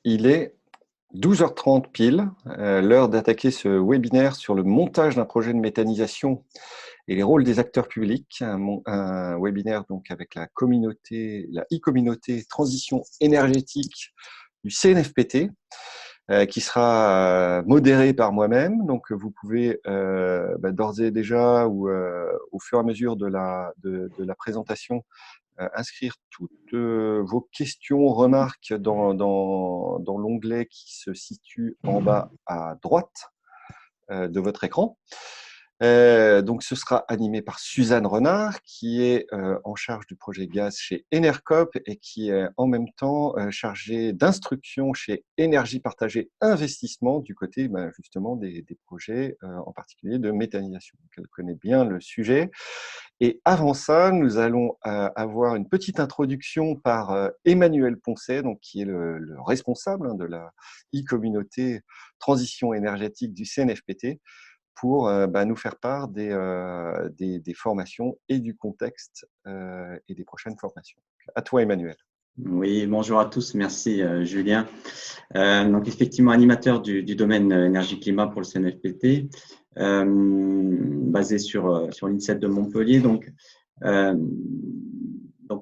Il est 12h30 pile, l'heure d'attaquer ce webinaire sur le montage d'un projet de méthanisation et les rôles des acteurs publics. Un webinaire donc avec la communauté, la e-communauté transition énergétique du CNFPT, qui sera modéré par moi-même. Donc vous pouvez d'ores et déjà ou au fur et à mesure de la présentation inscrire toutes vos questions, remarques dans l'onglet qui se situe en bas à droite de votre écran. Donc, ce sera animé par Suzanne Renard, qui est en charge du projet gaz chez Enercop et qui est en même temps chargée d'instruction chez Énergie Partagée Investissement du côté justement des projets, en particulier de méthanisation. Donc, elle connaît bien le sujet. Et avant ça, nous allons avoir une petite introduction par Emmanuel Poncet, donc, qui est le responsable de la e-communauté transition énergétique du CNFPT, pour nous faire part des formations et du contexte et des prochaines formations. À toi, Emmanuel. Oui, bonjour à tous, merci Julien. Donc effectivement, animateur du domaine énergie-climat pour le CNFPT, basé sur l'INSET de Montpellier. Donc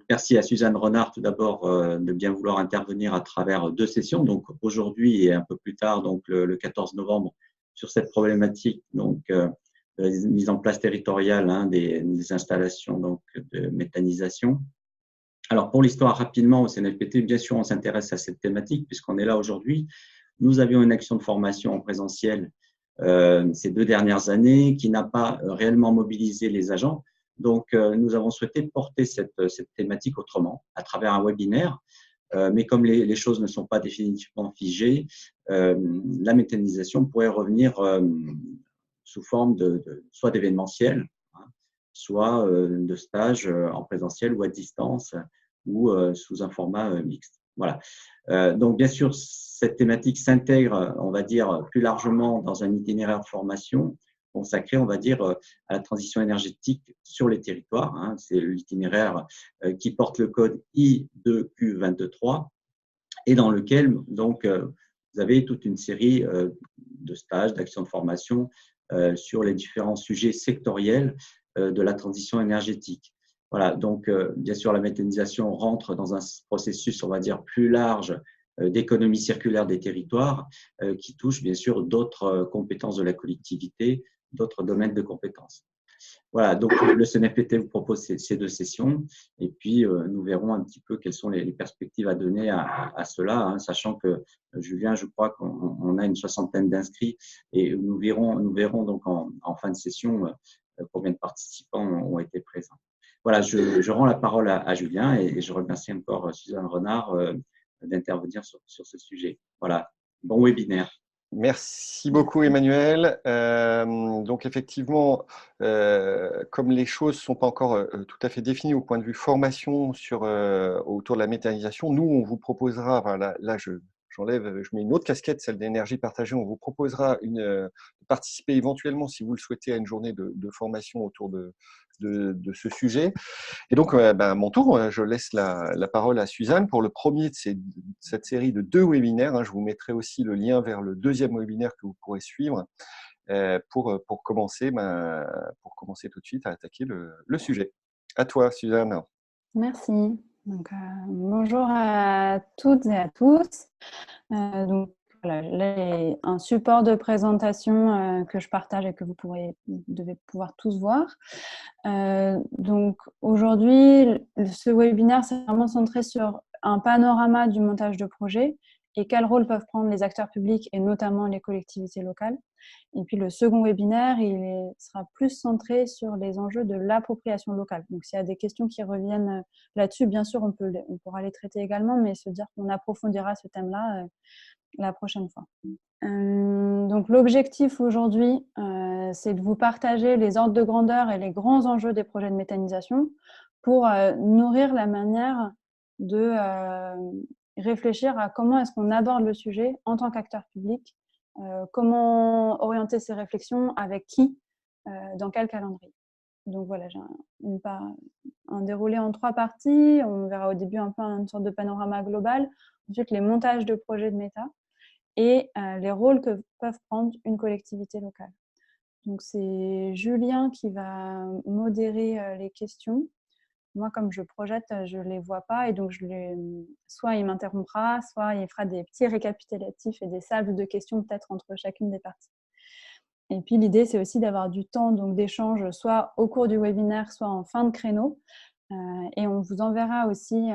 merci à Suzanne Renard tout d'abord de bien vouloir intervenir à travers 2 sessions, donc aujourd'hui et un peu plus tard, donc le 14 novembre, sur cette problématique donc de mise en place territoriale des installations donc de méthanisation. Alors, pour l'histoire, rapidement, au CNFPT, bien sûr, on s'intéresse à cette thématique puisqu'on est là aujourd'hui. Nous avions une action de formation en présentiel ces 2 dernières années qui n'a pas réellement mobilisé les agents. Donc, nous avons souhaité porter cette thématique autrement, à travers un webinaire. Mais comme les choses ne sont pas définitivement figées, la méthanisation pourrait revenir sous forme soit d'événementiel, soit de stage en présentiel ou à distance, ou sous un format mixte. Voilà. Donc, bien sûr, cette thématique s'intègre, on va dire, plus largement dans un itinéraire de formation consacré, on va dire, à la transition énergétique sur les territoires. C'est l'itinéraire qui porte le code I2Q23 et dans lequel, donc, vous avez toute une série de stages, d'actions de formation sur les différents sujets sectoriels de la transition énergétique. Voilà, donc bien sûr, la méthanisation rentre dans un processus, on va dire, plus large d'économie circulaire des territoires qui touche bien sûr d'autres compétences de la collectivité, d'autres domaines de compétences. Voilà, donc le CNFPT vous propose ces 2 sessions et puis nous verrons un petit peu quelles sont les perspectives à donner à cela, sachant que Julien, je crois qu'on a une 60aine d'inscrits et nous verrons donc en fin de session combien de participants ont été présents. Voilà, je rends la parole à Julien et je remercie encore Suzanne Renard d'intervenir sur ce sujet. Voilà, bon webinaire. Merci beaucoup, Emmanuel. Donc effectivement, comme les choses ne sont pas encore tout à fait définies au point de vue formation autour de la méthanisation, nous, on vous proposera, je mets une autre casquette, celle d'énergie partagée, on vous proposera de participer éventuellement, si vous le souhaitez, à une journée de formation autour de ce sujet. Et donc, à mon tour, je laisse la parole à Suzanne pour le premier de cette série de 2 webinaires. Je vous mettrai aussi le lien vers le 2e webinaire que vous pourrez suivre pour commencer tout de suite à attaquer le sujet. À toi, Suzanne. Merci. Donc, bonjour à toutes et à tous. Donc, voilà, là, j'ai un support de présentation que je partage et que vous devez pouvoir tous voir. Donc, aujourd'hui, ce webinaire, c'est vraiment centré sur un panorama du montage de projet et quel rôle peuvent prendre les acteurs publics et notamment les collectivités locales. Et puis, le second webinaire, sera plus centré sur les enjeux de l'appropriation locale. Donc, s'il y a des questions qui reviennent là-dessus, bien sûr, on pourra les traiter également, mais se dire qu'on approfondira ce thème-là la prochaine fois. Donc, l'objectif aujourd'hui, c'est de vous partager les ordres de grandeur et les grands enjeux des projets de méthanisation pour nourrir la manière de réfléchir à comment est-ce qu'on aborde le sujet en tant qu'acteur public, comment orienter ces réflexions, avec qui, dans quel calendrier. Donc voilà, j'ai un déroulé en 3 parties. On verra au début un peu une sorte de panorama global. Ensuite, les montages de projets de méta et les rôles que peuvent prendre une collectivité locale. Donc c'est Julien qui va modérer les questions. Moi, comme je projette, je ne les vois pas et donc soit il m'interrompra, soit il fera des petits récapitulatifs et des salves de questions peut-être entre chacune des parties. Et puis l'idée, c'est aussi d'avoir du temps d'échange, soit au cours du webinaire, soit en fin de créneau. Et on vous enverra aussi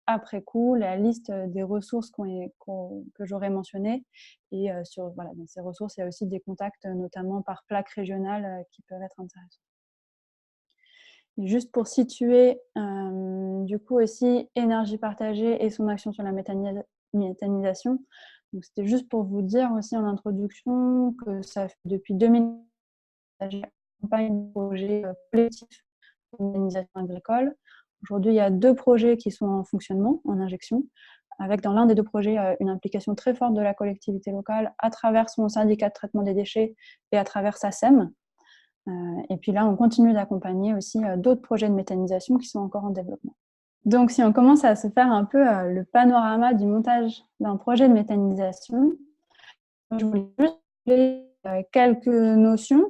après coup la liste des ressources que j'aurais mentionnées. Et dans ces ressources, il y a aussi des contacts, notamment par plaque régionale, qui peuvent être intéressants. Et juste pour situer, du coup aussi, énergie partagée et son action sur la méthanisation. C'était juste pour vous dire aussi en introduction que ça fait depuis 2000 j'accompagne un projet collectif de méthanisation agricole. Aujourd'hui, il y a 2 projets qui sont en fonctionnement, en injection, avec dans l'un des 2 projets une implication très forte de la collectivité locale à travers son syndicat de traitement des déchets et à travers sa SEM. Et puis là, on continue d'accompagner aussi d'autres projets de méthanisation qui sont encore en développement. Donc, si on commence à se faire un peu le panorama du montage d'un projet de méthanisation, je voulais juste rappeler quelques notions,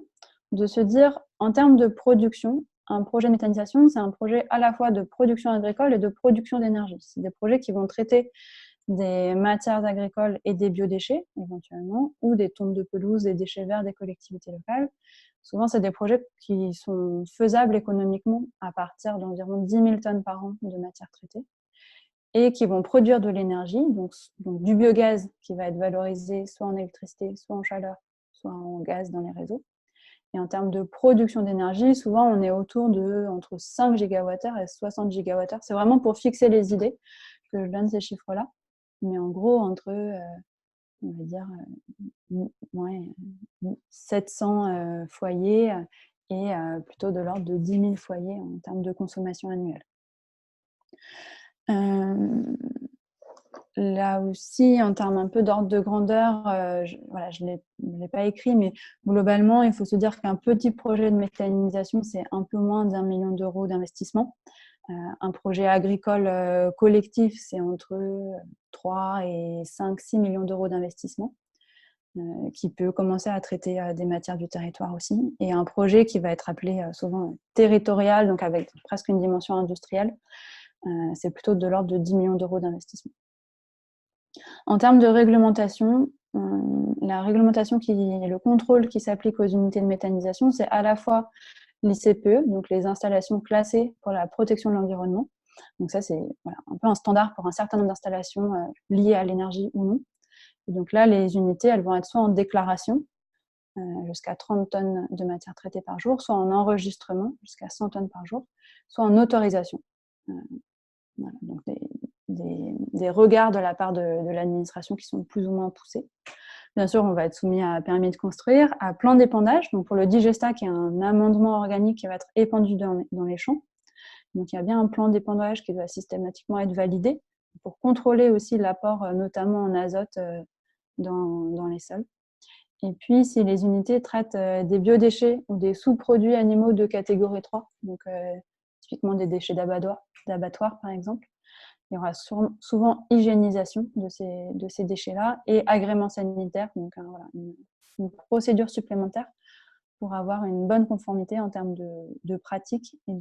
de se dire, en termes de production, un projet de méthanisation, c'est un projet à la fois de production agricole et de production d'énergie. C'est des projets qui vont traiter des matières agricoles et des biodéchets, éventuellement, ou des tontes de pelouse, des déchets verts des collectivités locales. Souvent, c'est des projets qui sont faisables économiquement à partir d'environ 10 000 tonnes par an de matières traitées et qui vont produire de l'énergie, donc du biogaz qui va être valorisé soit en électricité, soit en chaleur, soit en gaz dans les réseaux. Et en termes de production d'énergie, souvent on est autour de entre 5 gigawattheures et 60 gigawattheures. C'est vraiment pour fixer les idées que je donne ces chiffres-là. Mais en gros, entre, on va dire, 700 foyers et plutôt de l'ordre de 10 000 foyers en termes de consommation annuelle. Là aussi, en termes un peu d'ordre de grandeur, je ne l'ai pas écrit, mais globalement, il faut se dire qu'un petit projet de méthanisation, c'est un peu moins d'1 million d'euros d'investissement. Un projet agricole collectif, c'est entre 3 et 5, 6 millions d'euros d'investissement, qui peut commencer à traiter des matières du territoire aussi. Et un projet qui va être appelé souvent territorial, donc avec presque une dimension industrielle, c'est plutôt de l'ordre de 10 millions d'euros d'investissement. En termes de réglementation, la réglementation le contrôle qui s'applique aux unités de méthanisation, c'est à la fois l'ICPE, donc les installations classées pour la protection de l'environnement. Donc ça, c'est un peu un standard pour un certain nombre d'installations liées à l'énergie ou non. Et donc là, les unités, elles vont être soit en déclaration, jusqu'à 30 tonnes de matière traitée par jour, soit en enregistrement, jusqu'à 100 tonnes par jour, soit en autorisation. Voilà, donc des regards de la part de l'administration qui sont plus ou moins poussés. Bien sûr, on va être soumis à permis de construire, à plan d'épandage, donc pour le Digesta, qui est un amendement organique qui va être épandu dans les champs. Donc il y a bien un plan d'épandage qui doit systématiquement être validé pour contrôler aussi l'apport, notamment en azote, dans les sols. Et puis, si les unités traitent des biodéchets ou des sous-produits animaux de catégorie 3, donc typiquement des déchets d'abattoir par exemple, il y aura souvent hygiénisation de ces déchets-là et agrément sanitaire, donc une procédure supplémentaire pour avoir une bonne conformité en termes de pratique et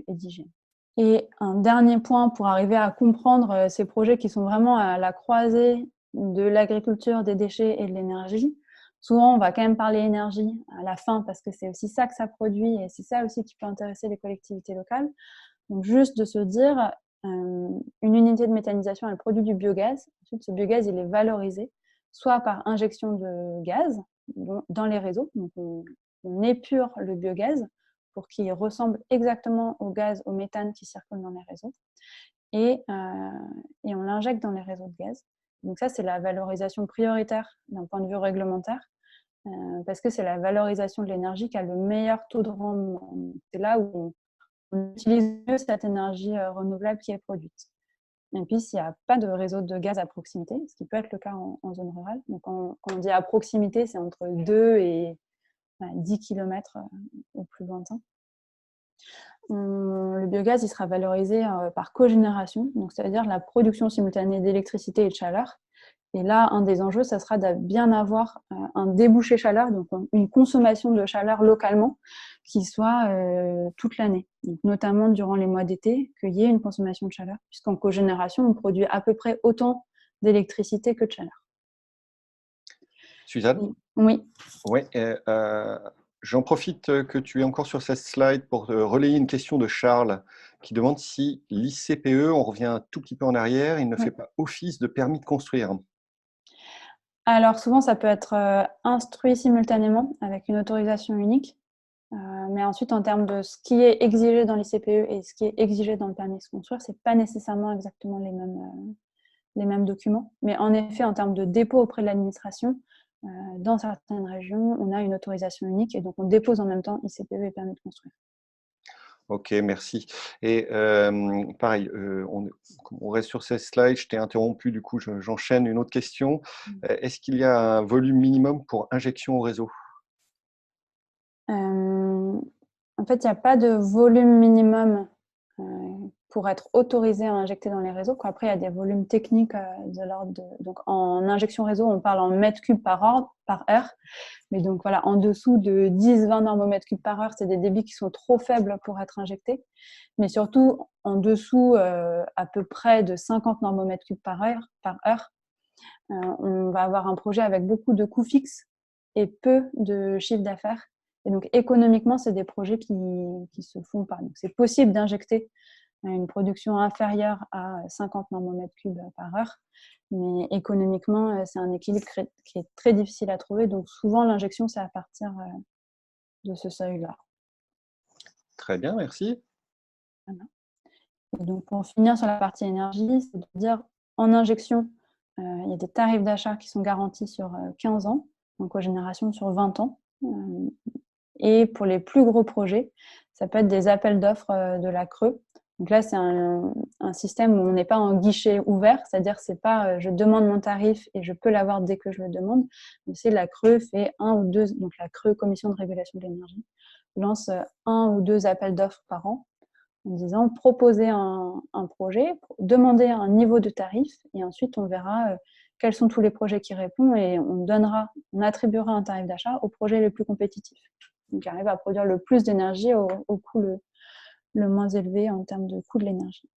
d'hygiène. Et un dernier point pour arriver à comprendre ces projets qui sont vraiment à la croisée de l'agriculture, des déchets et de l'énergie. Souvent, on va quand même parler énergie à la fin parce que c'est aussi ça que ça produit et c'est ça aussi qui peut intéresser les collectivités locales. Donc, juste de se dire, une unité de méthanisation, elle produit du biogaz. Ensuite, ce biogaz, il est valorisé, soit par injection de gaz dans les réseaux. Donc, on épure le biogaz pour qu'il ressemble exactement au gaz, au méthane qui circule dans les réseaux. Et on l'injecte dans les réseaux de gaz. Donc ça, c'est la valorisation prioritaire d'un point de vue réglementaire, parce que c'est la valorisation de l'énergie qui a le meilleur taux de rendement. C'est là où on utilise mieux cette énergie renouvelable qui est produite. Et puis, s'il n'y a pas de réseau de gaz à proximité, ce qui peut être le cas en zone rurale, donc quand on dit à proximité, c'est entre 2 et 10 km au plus lointain. Le biogaz, il sera valorisé par cogénération, donc c'est-à-dire la production simultanée d'électricité et de chaleur. Et là, un des enjeux, ça sera de bien avoir un débouché chaleur, donc une consommation de chaleur localement qui soit toute l'année, donc notamment durant les mois d'été, qu'il y ait une consommation de chaleur, puisqu'en cogénération, on produit à peu près autant d'électricité que de chaleur. Suzanne? Oui. Oui, j'en profite que tu es encore sur cette slide pour relayer une question de Charles qui demande si l'ICPE, on revient un tout petit peu en arrière, il ne fait pas office de permis de construire. Alors souvent, ça peut être instruit simultanément avec une autorisation unique. Mais ensuite, en termes de ce qui est exigé dans l'ICPE et ce qui est exigé dans le permis de construire, ce n'est pas nécessairement exactement les mêmes documents. Mais en effet, en termes de dépôt auprès de l'administration, dans certaines régions, on a une autorisation unique et donc on dépose en même temps ICPE et permis de construire. Ok, merci. Et pareil, on reste sur ces slides, je t'ai interrompu, du coup j'enchaîne une autre question. Est-ce qu'il y a un volume minimum pour injection au réseau? En fait, il n'y a pas de volume minimum pour être autorisé à injecter dans les réseaux. Après, il y a des volumes techniques de l'ordre de… Donc, en injection réseau, on parle en mètres cubes par heure. Mais donc, voilà, en dessous de 10-20 normomètres cubes par heure, c'est des débits qui sont trop faibles pour être injectés. Mais surtout, en dessous à peu près de 50 normomètres cubes par heure, on va avoir un projet avec beaucoup de coûts fixes et peu de chiffre d'affaires. Et donc, économiquement, c'est des projets qui se font pas. Donc, c'est possible d'injecter une production inférieure à 50 normomètres cubes par heure, mais économiquement, c'est un équilibre qui est très difficile à trouver. Donc, souvent, l'injection, c'est à partir de ce seuil-là. Très bien, merci. Voilà. Et donc, pour finir sur la partie énergie, c'est de dire en injection, il y a des tarifs d'achat qui sont garantis sur 15 ans, en cogénération sur 20 ans. Et pour les plus gros projets, ça peut être des appels d'offres de la CRE. Donc là, c'est un système où on n'est pas en guichet ouvert, c'est-à-dire c'est pas je demande mon tarif et je peux l'avoir dès que je le demande, mais c'est la CRE fait un ou deux, donc la CRE, Commission de régulation de l'énergie, lance un ou deux appels d'offres par an en disant proposer un projet, demander un niveau de tarif et ensuite on verra quels sont tous les projets qui répondent et on attribuera un tarif d'achat aux projets les plus compétitifs. Donc, qui arrive à produire le plus d'énergie au coût le moins élevé en termes de coût de l'énergie.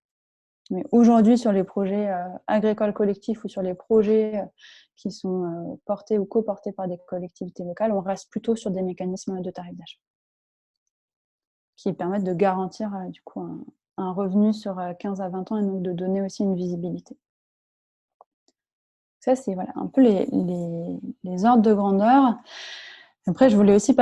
Mais aujourd'hui, sur les projets agricoles collectifs ou sur les projets qui sont portés ou coportés par des collectivités locales, on reste plutôt sur des mécanismes de tarif d'achat qui permettent de garantir du coup un revenu sur 15 à 20 ans et donc de donner aussi une visibilité. Ça, c'est voilà, un peu les ordres de grandeur. Après, je voulais aussi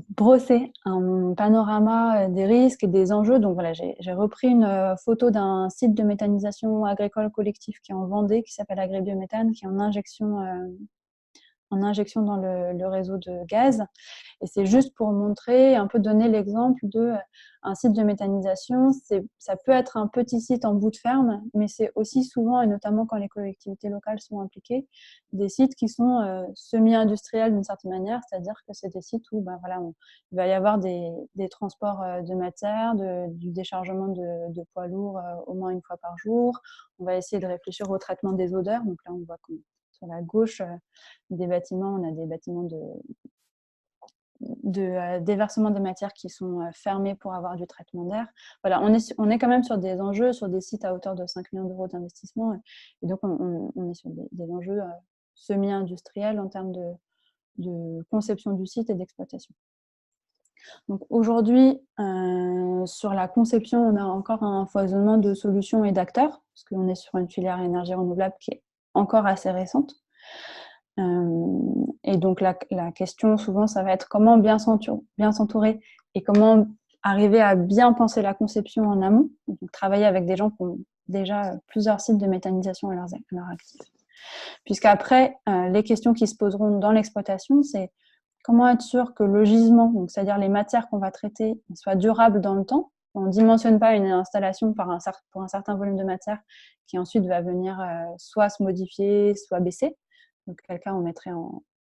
brosser un panorama des risques et des enjeux. Donc voilà, j'ai repris une photo d'un site de méthanisation agricole collectif qui est en Vendée, qui s'appelle Agribiométhane, qui est en injection dans le réseau de gaz. Et c'est juste pour montrer, un peu donner l'exemple d'un site de méthanisation. Ça peut être un petit site en bout de ferme, mais c'est aussi souvent, et notamment quand les collectivités locales sont impliquées, des sites qui sont semi-industriels d'une certaine manière, c'est-à-dire que c'est des sites où il va y avoir des transports de matière, du déchargement de poids lourds au moins une fois par jour. On va essayer de réfléchir au traitement des odeurs. Donc là, on voit sur la gauche des bâtiments, on a des bâtiments de déversement des matières qui sont fermés pour avoir du traitement d'air. Voilà, on est quand même sur des enjeux, sur des sites à hauteur de 5 millions d'euros d'investissement. Et donc, on est sur des enjeux semi-industriels en termes de conception du site et d'exploitation. Donc aujourd'hui, sur la conception, on a encore un foisonnement de solutions et d'acteurs, parce qu'on est sur une filière énergie renouvelable qui est encore assez récente. Et donc la question souvent, ça va être comment bien s'entourer et comment arriver à bien penser la conception en amont. Donc travailler avec des gens qui ont déjà plusieurs sites de méthanisation à leur actif. Puisqu'après, les questions qui se poseront dans l'exploitation, c'est comment être sûr que le gisement, donc c'est-à-dire les matières qu'on va traiter, soient durables dans le temps. On ne dimensionne pas une installation pour un certain volume de matière qui ensuite va venir soit se modifier, soit baisser. Donc, auquel cas, on mettrait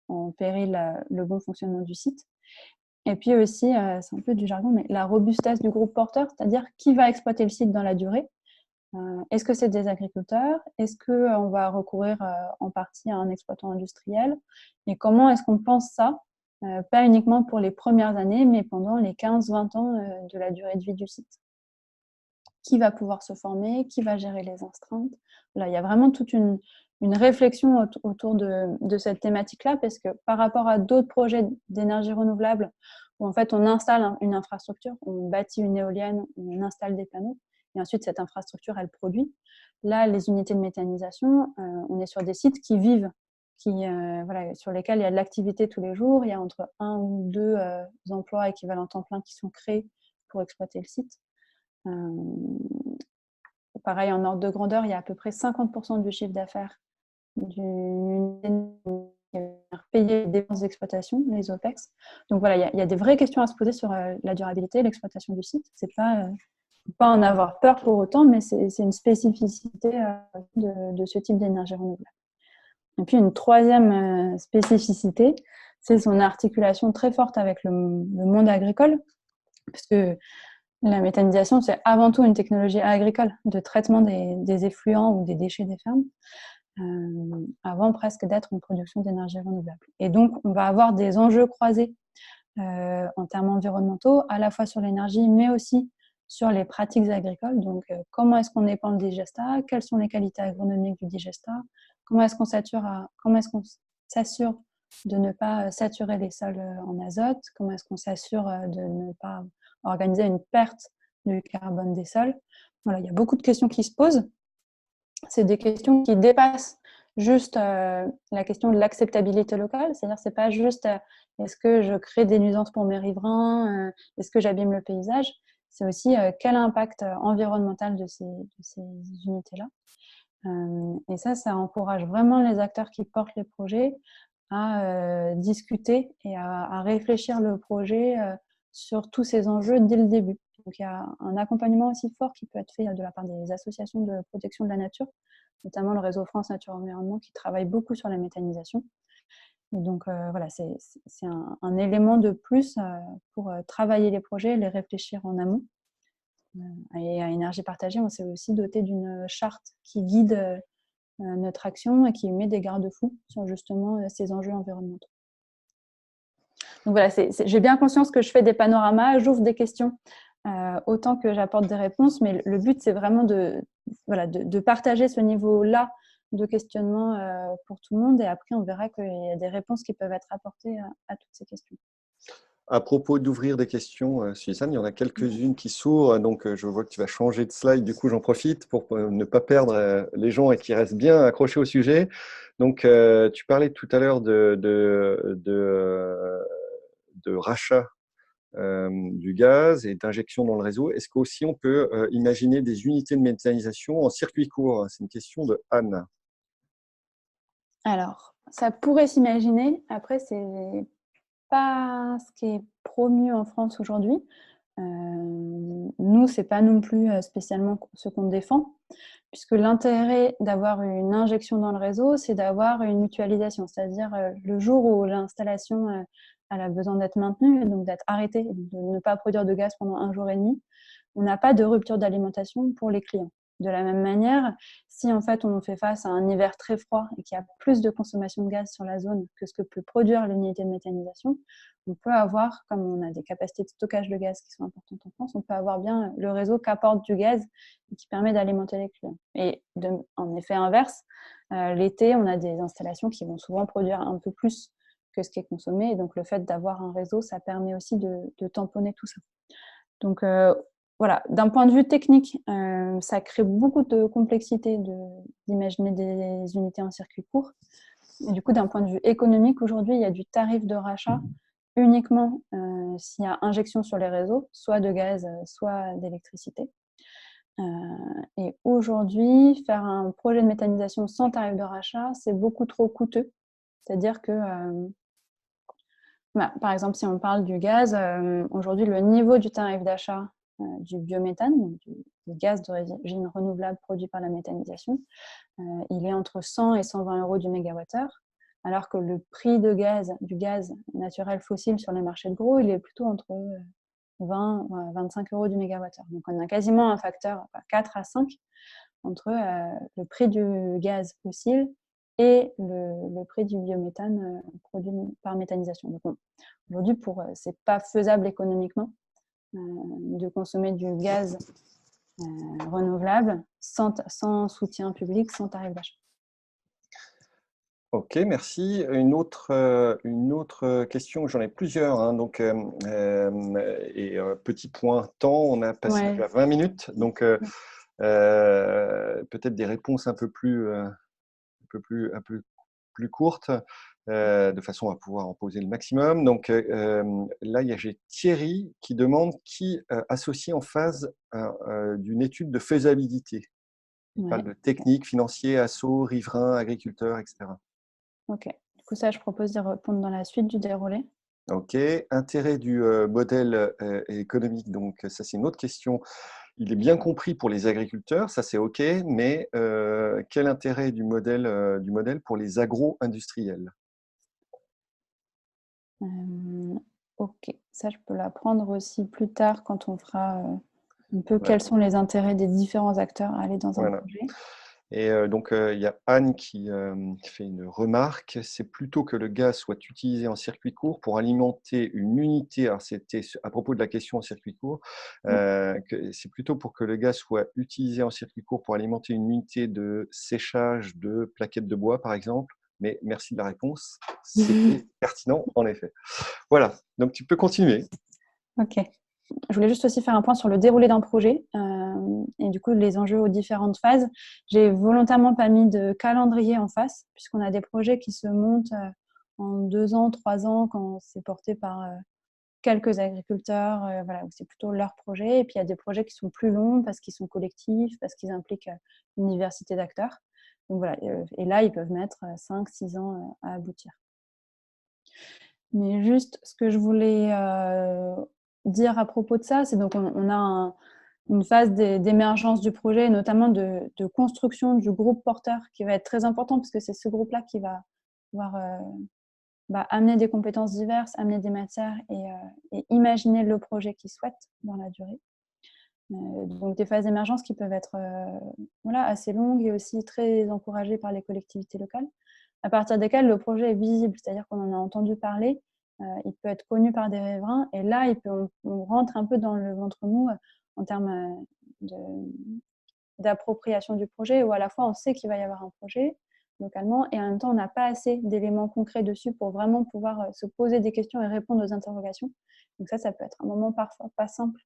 en péril le bon fonctionnement du site. Et puis aussi, c'est un peu du jargon, mais la robustesse du groupe porteur, c'est-à-dire qui va exploiter le site dans la durée. Est-ce que c'est des agriculteurs? Est-ce qu'on va recourir en partie à un exploitant industriel? Et comment est-ce qu'on pense ça? Pas uniquement pour les premières années, mais pendant les 15-20 ans de la durée de vie du site. Qui va pouvoir se former? Qui va gérer les astreintes? Là, il y a vraiment toute une réflexion autour de cette thématique-là, parce que par rapport à d'autres projets d'énergie renouvelable, où en fait on installe une infrastructure, on bâtit une éolienne, on installe des panneaux, et ensuite cette infrastructure, elle produit. Là, les unités de méthanisation, on est sur des sites qui vivent, voilà, sur lesquels il y a de l'activité tous les jours. Il y a entre 1 ou 2 emplois équivalents temps plein qui sont créés pour exploiter le site. Pareil, en ordre de grandeur, il y a à peu près 50% du chiffre d'affaires d'une unité qui va payer les dépenses d'exploitation, les OPEX. Donc voilà, il y a des vraies questions à se poser sur la durabilité et l'exploitation du site. C'est pas en avoir peur pour autant, mais c'est une spécificité de ce type d'énergie renouvelable. Et puis une troisième spécificité, c'est son articulation très forte avec le monde agricole, parce que la méthanisation, c'est avant tout une technologie agricole de traitement des effluents ou des déchets des fermes, avant presque d'être une production d'énergie renouvelable. Et donc, on va avoir des enjeux croisés en termes environnementaux, à la fois sur l'énergie, mais aussi sur les pratiques agricoles. Donc, comment est-ce qu'on épand le digestat? Quelles sont les qualités agronomiques du digestat? Comment est-ce qu'on s'assure de ne pas saturer les sols en azote? Comment est-ce qu'on s'assure de ne pas organiser une perte du carbone des sols? Voilà, il y a beaucoup de questions qui se posent. C'est des questions qui dépassent juste la question de l'acceptabilité locale, c'est-à-dire c'est pas juste est-ce que je crée des nuisances pour mes riverains, est-ce que j'abîme le paysage, c'est aussi quel impact environnemental de ces unités-là. Et ça encourage vraiment les acteurs qui portent les projets à discuter et à réfléchir le projet sur tous ces enjeux dès le début. Donc il y a un accompagnement aussi fort qui peut être fait de la part des associations de protection de la nature, notamment le réseau France Nature Environnement qui travaille beaucoup sur la méthanisation. Et donc voilà, c'est un élément de plus pour travailler les projets, les réfléchir en amont. Et à Énergie Partagée, on s'est aussi doté d'une charte qui guide notre action et qui met des garde-fous sur justement ces enjeux environnementaux. Donc voilà, j'ai bien conscience que je fais des panoramas, j'ouvre des questions autant que j'apporte des réponses, mais le but c'est vraiment de partager ce niveau-là de questionnement pour tout le monde, et après on verra qu'il y a des réponses qui peuvent être apportées à toutes ces questions. À propos d'ouvrir des questions, Suzanne, il y en a quelques-unes qui s'ouvrent, donc je vois que tu vas changer de slide, du coup j'en profite pour ne pas perdre les gens et qu'ils restent bien accrochés au sujet. Donc tu parlais tout à l'heure de rachat du gaz et d'injection dans le réseau. Est-ce qu'aussi on peut imaginer des unités de méthanisation en circuit court? C'est une question de Anne. Alors, ça pourrait s'imaginer, après c'est pas ce qui est promu en France aujourd'hui. Nous, c'est pas non plus spécialement ce qu'on défend, puisque l'intérêt d'avoir une injection dans le réseau, c'est d'avoir une mutualisation, c'est-à-dire le jour où l'installation elle a besoin d'être maintenue, donc d'être arrêtée, de ne pas produire de gaz pendant 1 jour et demi, on n'a pas de rupture d'alimentation pour les clients. De la même manière, si en fait on fait face à un hiver très froid et qu'il y a plus de consommation de gaz sur la zone que ce que peut produire l'unité de méthanisation, on peut avoir, comme on a des capacités de stockage de gaz qui sont importantes en France, on peut avoir bien le réseau qui apporte du gaz et qui permet d'alimenter les clients. Et en effet inverse, l'été, on a des installations qui vont souvent produire un peu plus que ce qui est consommé. Et donc le fait d'avoir un réseau, ça permet aussi de tamponner tout ça. Donc voilà, d'un point de vue technique, ça crée beaucoup de complexité d'imaginer des unités en circuit court. Et du coup, d'un point de vue économique, aujourd'hui, il y a du tarif de rachat uniquement s'il y a injection sur les réseaux, soit de gaz, soit d'électricité. Et aujourd'hui, faire un projet de méthanisation sans tarif de rachat, c'est beaucoup trop coûteux. C'est-à-dire que, par exemple, si on parle du gaz, aujourd'hui, le niveau du tarif d'achat du biométhane, donc du gaz d'origine renouvelable produit par la méthanisation, il est entre 100 et 120 € du mégawattheure, alors que le prix du gaz naturel fossile sur les marchés de gros, il est plutôt entre 20 à 25 euros du mégawattheure. Donc, on a quasiment un facteur 4 à 5 entre le prix du gaz fossile et le prix du biométhane produit par méthanisation. Donc, aujourd'hui, c'est pas faisable économiquement de consommer du gaz renouvelable sans soutien public, sans tarif d'achat. Ok, merci. Une autre question, j'en ai plusieurs, hein, donc, petit point temps, on a passé déjà 20 minutes, donc peut-être des réponses un peu plus courtes, de façon à pouvoir en poser le maximum. Donc là, j'ai Thierry qui demande qui associe en phase d'une étude de faisabilité. Il parle de technique, financier, asso, riverain, agriculteur, etc. Ok. Du coup, ça, je propose de répondre dans la suite du déroulé. Ok. Intérêt du modèle économique. Donc, ça, c'est une autre question. Il est bien compris pour les agriculteurs, ça c'est ok, mais quel intérêt du modèle pour les agro-industriels? Ok. Ça, je peux l'apprendre aussi plus tard quand on fera un peu quels sont les intérêts des différents acteurs à aller dans un projet. Et donc, il y a Anne qui fait une remarque. C'est plutôt que le gaz soit utilisé en circuit court pour alimenter une unité. Alors, c'était à propos de la question en circuit court. C'est plutôt pour que le gaz soit utilisé en circuit court pour alimenter une unité de séchage de plaquettes de bois, par exemple. Mais merci de la réponse. C'était pertinent, en effet. Voilà. Donc, tu peux continuer. Ok. Je voulais juste aussi faire un point sur le déroulé d'un projet et du coup les enjeux aux différentes phases. J'ai volontairement pas mis de calendrier en face puisqu'on a des projets qui se montent en 2 ans, 3 ans quand c'est porté par quelques agriculteurs, voilà, où c'est plutôt leur projet. Et puis il y a des projets qui sont plus longs parce qu'ils sont collectifs, parce qu'ils impliquent une diversité d'acteurs. Donc voilà, et là ils peuvent mettre 5-6 ans à aboutir. Mais juste ce que je voulais dire à propos de ça, c'est donc on a une phase d'émergence du projet, notamment de construction du groupe porteur qui va être très important parce que c'est ce groupe-là qui va pouvoir amener des compétences diverses, amener des matières et imaginer le projet qu'ils souhaitent dans la durée. Donc des phases d'émergence qui peuvent être assez longues et aussi très encouragées par les collectivités locales, à partir desquelles le projet est visible, c'est-à-dire qu'on en a entendu parler, il peut être connu par des riverains, et là on rentre un peu dans le ventre mou en termes d'appropriation du projet, où à la fois on sait qu'il va y avoir un projet localement, et en même temps on n'a pas assez d'éléments concrets dessus pour vraiment pouvoir se poser des questions et répondre aux interrogations. Donc ça peut être un moment parfois pas simple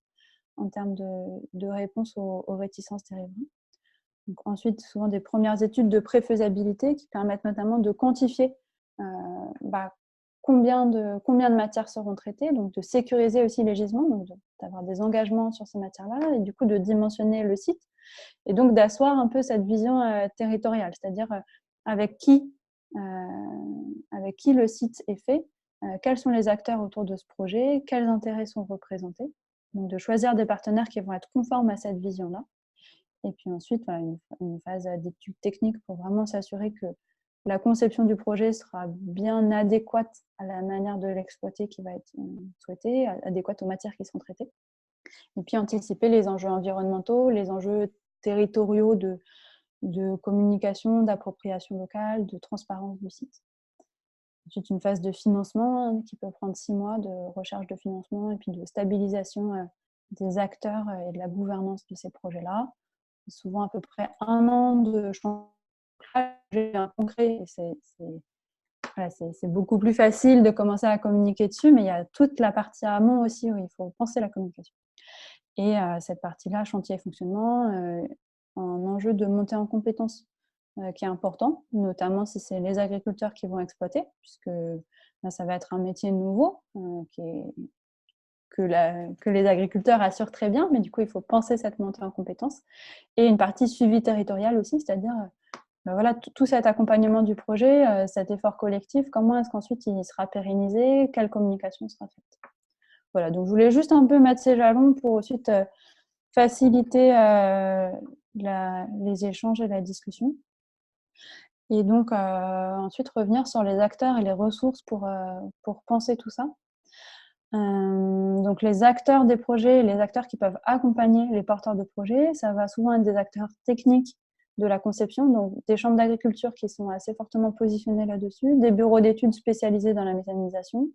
en termes de réponse aux réticences des riverains. Donc ensuite, souvent des premières études de préfaisabilité qui permettent notamment de quantifier combien de matières seront traitées, donc de sécuriser aussi les gisements, donc d'avoir des engagements sur ces matières-là, et du coup de dimensionner le site, et donc d'asseoir un peu cette vision territoriale, c'est-à-dire avec qui le site est fait, quels sont les acteurs autour de ce projet, quels intérêts sont représentés, donc de choisir des partenaires qui vont être conformes à cette vision-là. Et puis ensuite, une phase d'étude technique pour vraiment s'assurer que la conception du projet sera bien adéquate à la manière de l'exploiter qui va être souhaitée, adéquate aux matières qui sont traitées. Et puis anticiper les enjeux environnementaux, les enjeux territoriaux de communication, d'appropriation locale, de transparence du site. Ensuite, une phase de financement qui peut prendre 6 mois de recherche de financement et puis de stabilisation des acteurs et de la gouvernance de ces projets-là. Souvent à peu près 1 an de chantier concret. Et c'est beaucoup plus facile de commencer à communiquer dessus, mais il y a toute la partie amont aussi où il faut penser la communication. Et cette partie-là, chantier et fonctionnement, un enjeu de montée en compétences qui est important, notamment si c'est les agriculteurs qui vont exploiter, puisque là, ça va être un métier nouveau que les agriculteurs assurent très bien, mais du coup, il faut penser cette montée en compétences. Et une partie suivi territorial aussi, c'est-à-dire tout cet accompagnement du projet, cet effort collectif, comment est-ce qu'ensuite il sera pérennisé, quelle communication sera faite. Voilà, donc je voulais juste un peu mettre ces jalons pour ensuite faciliter les échanges et la discussion. Et donc, ensuite, revenir sur les acteurs et les ressources pour penser tout ça. Donc, les acteurs des projets, les acteurs qui peuvent accompagner les porteurs de projets, ça va souvent être des acteurs techniques de la conception, donc des chambres d'agriculture qui sont assez fortement positionnés là-dessus, des bureaux d'études spécialisés dans la méthanisation,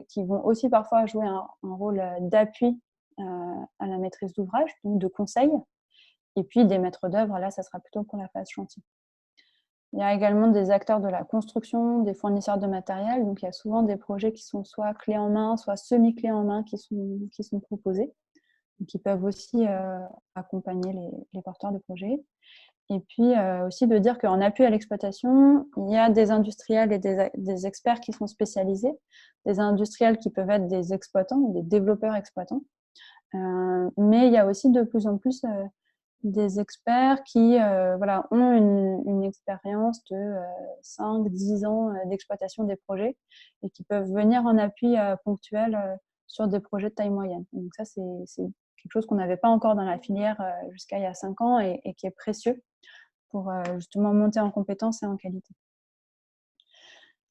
qui vont aussi parfois jouer un rôle d'appui à la maîtrise d'ouvrage, donc de conseil, et puis des maîtres d'œuvre, là, ça sera plutôt pour la phase chantier. Il y a également des acteurs de la construction, des fournisseurs de matériel. Donc, il y a souvent des projets qui sont soit clés en main, soit semi-clés en main qui sont proposés, donc qui peuvent aussi accompagner les porteurs de projets. Et puis, aussi de dire qu'en appui à l'exploitation, il y a des industriels et des experts qui sont spécialisés, des industriels qui peuvent être des exploitants, des développeurs exploitants. Mais il y a aussi de plus en plus des experts qui ont une expérience de 5-10 ans d'exploitation des projets et qui peuvent venir en appui ponctuel sur des projets de taille moyenne. Donc ça, c'est quelque chose qu'on n'avait pas encore dans la filière jusqu'à il y a 5 ans et qui est précieux pour justement monter en compétences et en qualité.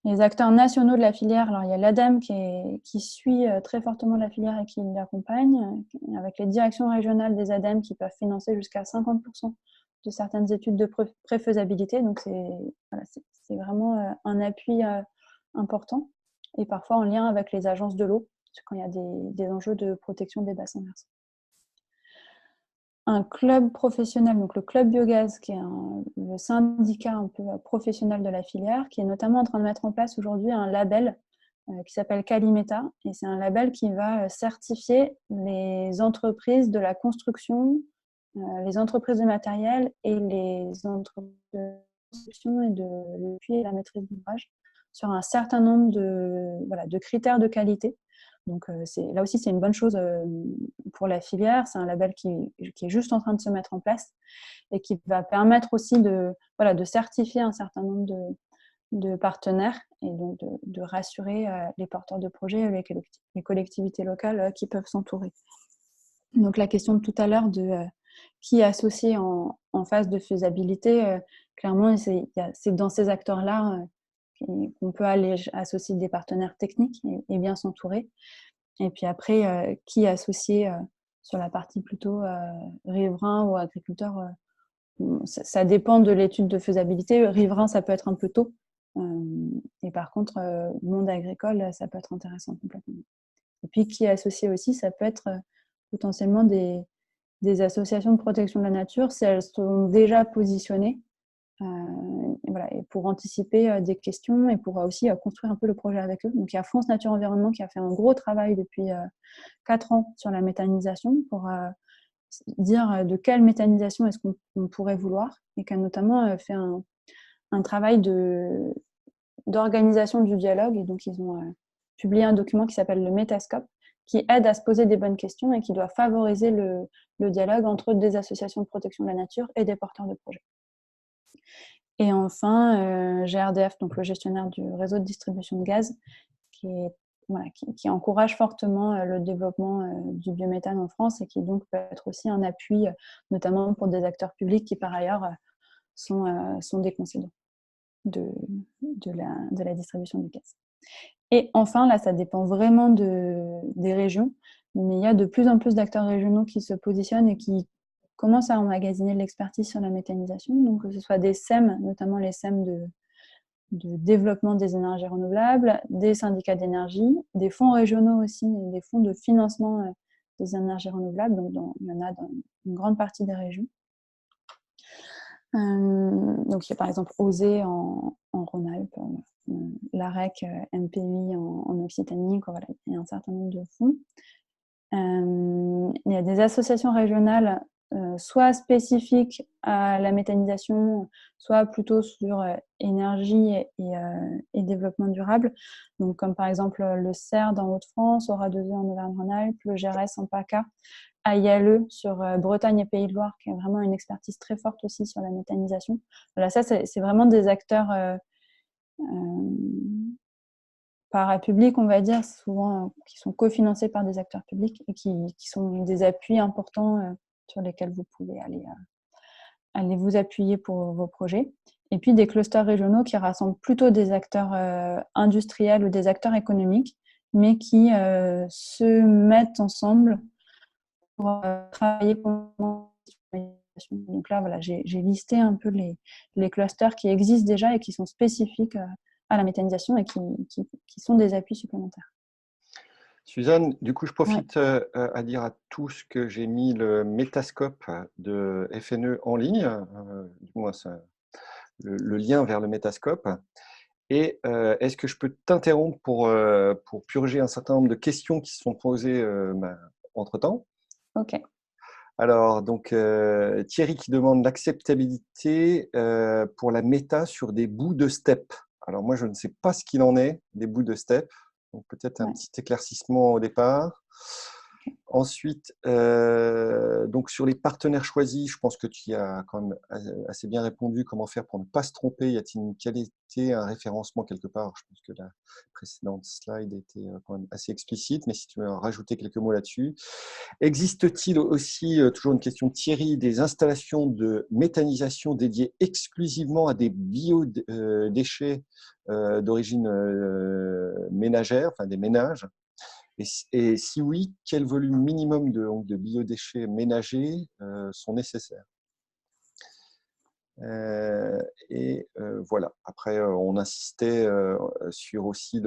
Les acteurs nationaux de la filière, alors il y a l'ADEME qui suit très fortement la filière et qui l'accompagne, avec les directions régionales des ADEME qui peuvent financer jusqu'à 50% de certaines études de préfaisabilité. Donc c'est vraiment un appui important, et parfois en lien avec les agences de l'eau, quand il y a des enjeux de protection des bassins versants. Un club professionnel, donc le club biogaz, qui est le syndicat un peu professionnel de la filière, qui est notamment en train de mettre en place aujourd'hui un label qui s'appelle Calimeta, et c'est un label qui va certifier les entreprises de la construction, les entreprises de matériel et les entreprises de construction et de l'appui et la maîtrise d'ouvrage sur un certain nombre de critères de qualité. Donc là aussi, c'est une bonne chose pour la filière. C'est un label qui est juste en train de se mettre en place et qui va permettre aussi de certifier un certain nombre de partenaires et donc de rassurer les porteurs de projets et les collectivités locales qui peuvent s'entourer. Donc la question de tout à l'heure de qui est associé en phase de faisabilité, clairement, c'est dans ces acteurs-là qu'on peut aller associer des partenaires techniques et bien s'entourer. Et puis après, qui est associé sur la partie plutôt riverain ou agriculteur, ça dépend de l'étude de faisabilité. Riverain, ça peut être un peu tôt. Et par contre, monde agricole, ça peut être intéressant complètement. Et puis, qui est associé aussi, ça peut être potentiellement des associations de protection de la nature, si elles sont déjà positionnées, et pour anticiper des questions et pour aussi construire un peu le projet avec eux. Donc il y a France Nature Environnement qui a fait un gros travail depuis 4 ans sur la méthanisation pour dire de quelle méthanisation est-ce qu'on pourrait vouloir, et qui a notamment fait un travail d'organisation du dialogue. Et donc ils ont publié un document qui s'appelle le Métascope, qui aide à se poser des bonnes questions et qui doit favoriser le dialogue entre des associations de protection de la nature et des porteurs de projets. Et enfin, GRDF, donc le gestionnaire du réseau de distribution de gaz, qui encourage fortement le développement du biométhane en France et qui donc peut être aussi un appui, notamment pour des acteurs publics qui par ailleurs sont des concédants de la distribution du gaz. Et enfin, là, ça dépend vraiment des régions, mais il y a de plus en plus d'acteurs régionaux qui se positionnent et qui commencent à emmagasiner de l'expertise sur la méthanisation, donc que ce soit des SEM, notamment les SEM de développement des énergies renouvelables, des syndicats d'énergie, des fonds régionaux aussi, des fonds de financement des énergies renouvelables, donc il y en a dans une grande partie des régions. Donc il y a par exemple OSE en Rhône-Alpes, l'AREC, MPI en Occitanie, voilà, il y a un certain nombre de fonds. Il y a des associations régionales soit spécifiques à la méthanisation, soit plutôt sur énergie et développement durable. Donc, comme par exemple le CERD en Hauts-de-France, Aura2E en Auvergne-Rhône-Alpes, le GRS en PACA, AIALE sur Bretagne et Pays de Loire, qui a vraiment une expertise très forte aussi sur la méthanisation. Voilà, ça, c'est vraiment des acteurs parapublics, on va dire, souvent qui sont cofinancés par des acteurs publics et qui sont des appuis importants sur lesquels vous pouvez aller vous appuyer pour vos projets. et puis des clusters régionaux qui rassemblent plutôt des acteurs industriels ou des acteurs économiques, mais qui se mettent ensemble pour travailler pendant. Donc là, voilà, j'ai listé un peu les clusters qui existent déjà et qui sont spécifiques à la méthanisation et qui sont des appuis supplémentaires. Suzanne, du coup, je Ouais. profite à dire à tous que j'ai mis le métascope de FNE en ligne, du moins le lien vers le métascope. Et est-ce que je peux t'interrompre pour purger un certain nombre de questions qui se sont posées entre-temps? Ok. Alors, donc, Thierry qui demande l'acceptabilité pour la méta sur des bouts de step. Alors, moi, je ne sais pas ce qu'il en est des bouts de step. Donc, peut-être un petit éclaircissement au départ. Okay. Ensuite, donc sur les partenaires choisis, je pense que tu y as quand même assez bien répondu. Comment faire pour ne pas se tromper? Y a-t-il une qualité, un référencement quelque part? Je pense que la précédente slide était quand même assez explicite, mais si tu veux rajouter quelques mots là-dessus. Existe-t-il aussi, toujours une question de Thierry, des installations de méthanisation dédiées exclusivement à des biodéchets d'origine ménagère, enfin des ménages? Et si oui, quel volume minimum de biodéchets ménagers sont nécessaires? Voilà. Après, on insistait sur aussi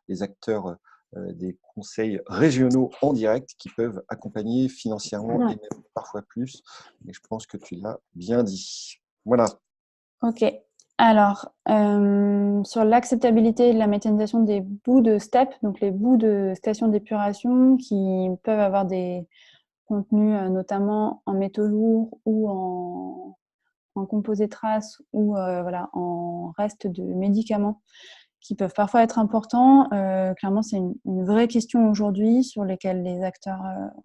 les acteurs des conseils régionaux en direct qui peuvent accompagner financièrement et même parfois plus. Mais je pense que tu l'as bien dit. Voilà. Ok. Alors, sur l'acceptabilité de la méthanisation des bouts de step, donc les bouts de stations d'épuration qui peuvent avoir des contenus notamment en métaux lourds ou en composés traces ou voilà, en reste de médicaments qui peuvent parfois être importants. Clairement, c'est une vraie question aujourd'hui sur lesquelles les acteurs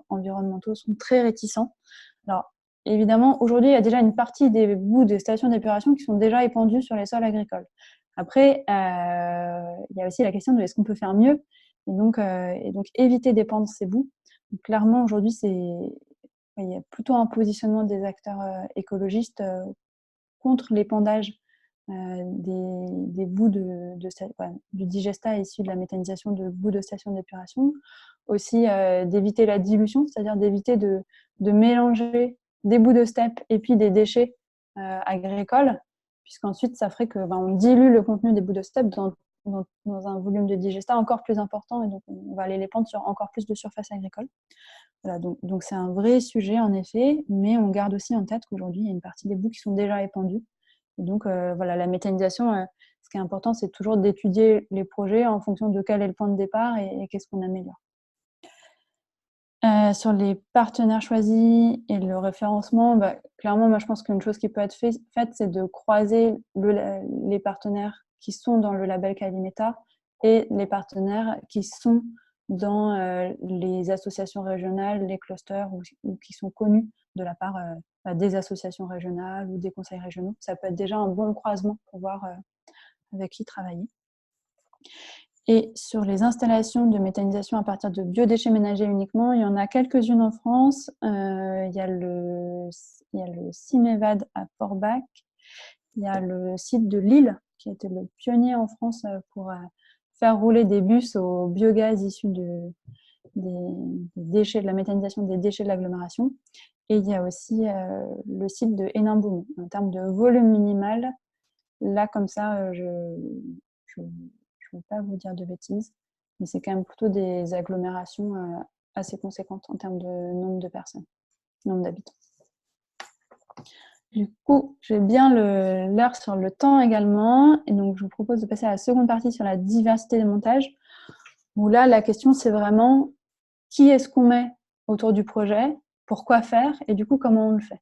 environnementaux sont très réticents. Alors, évidemment, aujourd'hui, il y a déjà une partie des bouts de stations d'épuration qui sont déjà épandus sur les sols agricoles. Après, il y a aussi la question de est-ce qu'on peut faire mieux et donc éviter d'épandre ces bouts. Donc, clairement, aujourd'hui, il y a plutôt un positionnement des acteurs écologistes contre l'épandage des bouts du digestat issu de la méthanisation de bouts de stations d'épuration. Aussi, d'éviter la dilution, c'est-à-dire d'éviter de mélanger des bouts de steppe et puis des déchets agricoles, puisqu'ensuite, ça ferait on dilue le contenu des bouts de steppe dans un volume de digestat encore plus important, et donc on va aller les pendre sur encore plus de surface agricole. Voilà, donc c'est un vrai sujet en effet, mais on garde aussi en tête qu'aujourd'hui, il y a une partie des bouts qui sont déjà épandus. Et donc voilà, la méthanisation, ce qui est important, c'est toujours d'étudier les projets en fonction de quel est le point de départ et qu'est-ce qu'on améliore. Sur les partenaires choisis et le référencement, clairement, moi je pense qu'une chose qui peut être faite, c'est de croiser les partenaires qui sont dans le label Calimeta et les partenaires qui sont dans les associations régionales, les clusters ou qui sont connus de la part des associations régionales ou des conseils régionaux. Ça peut être déjà un bon croisement pour voir avec qui travailler. Et sur les installations de méthanisation à partir de biodéchets ménagers uniquement, il y en a quelques-unes en France. Il y a le CIMEVAD à Forbach. Il y a le site de Lille, qui a été le pionnier en France pour faire rouler des bus au biogaz issu des déchets, de la méthanisation des déchets de l'agglomération. Et il y a aussi le site de Hénin-Beaumont. En termes de volume minimal, là, comme ça, je ne veux pas vous dire de bêtises, mais c'est quand même plutôt des agglomérations assez conséquentes en termes de nombre de personnes, nombre d'habitants. Du coup, j'ai bien l'heure sur le temps également, et donc je vous propose de passer à la seconde partie sur la diversité des montages, où là, la question, c'est vraiment qui est-ce qu'on met autour du projet, pourquoi faire, et du coup, comment on le fait.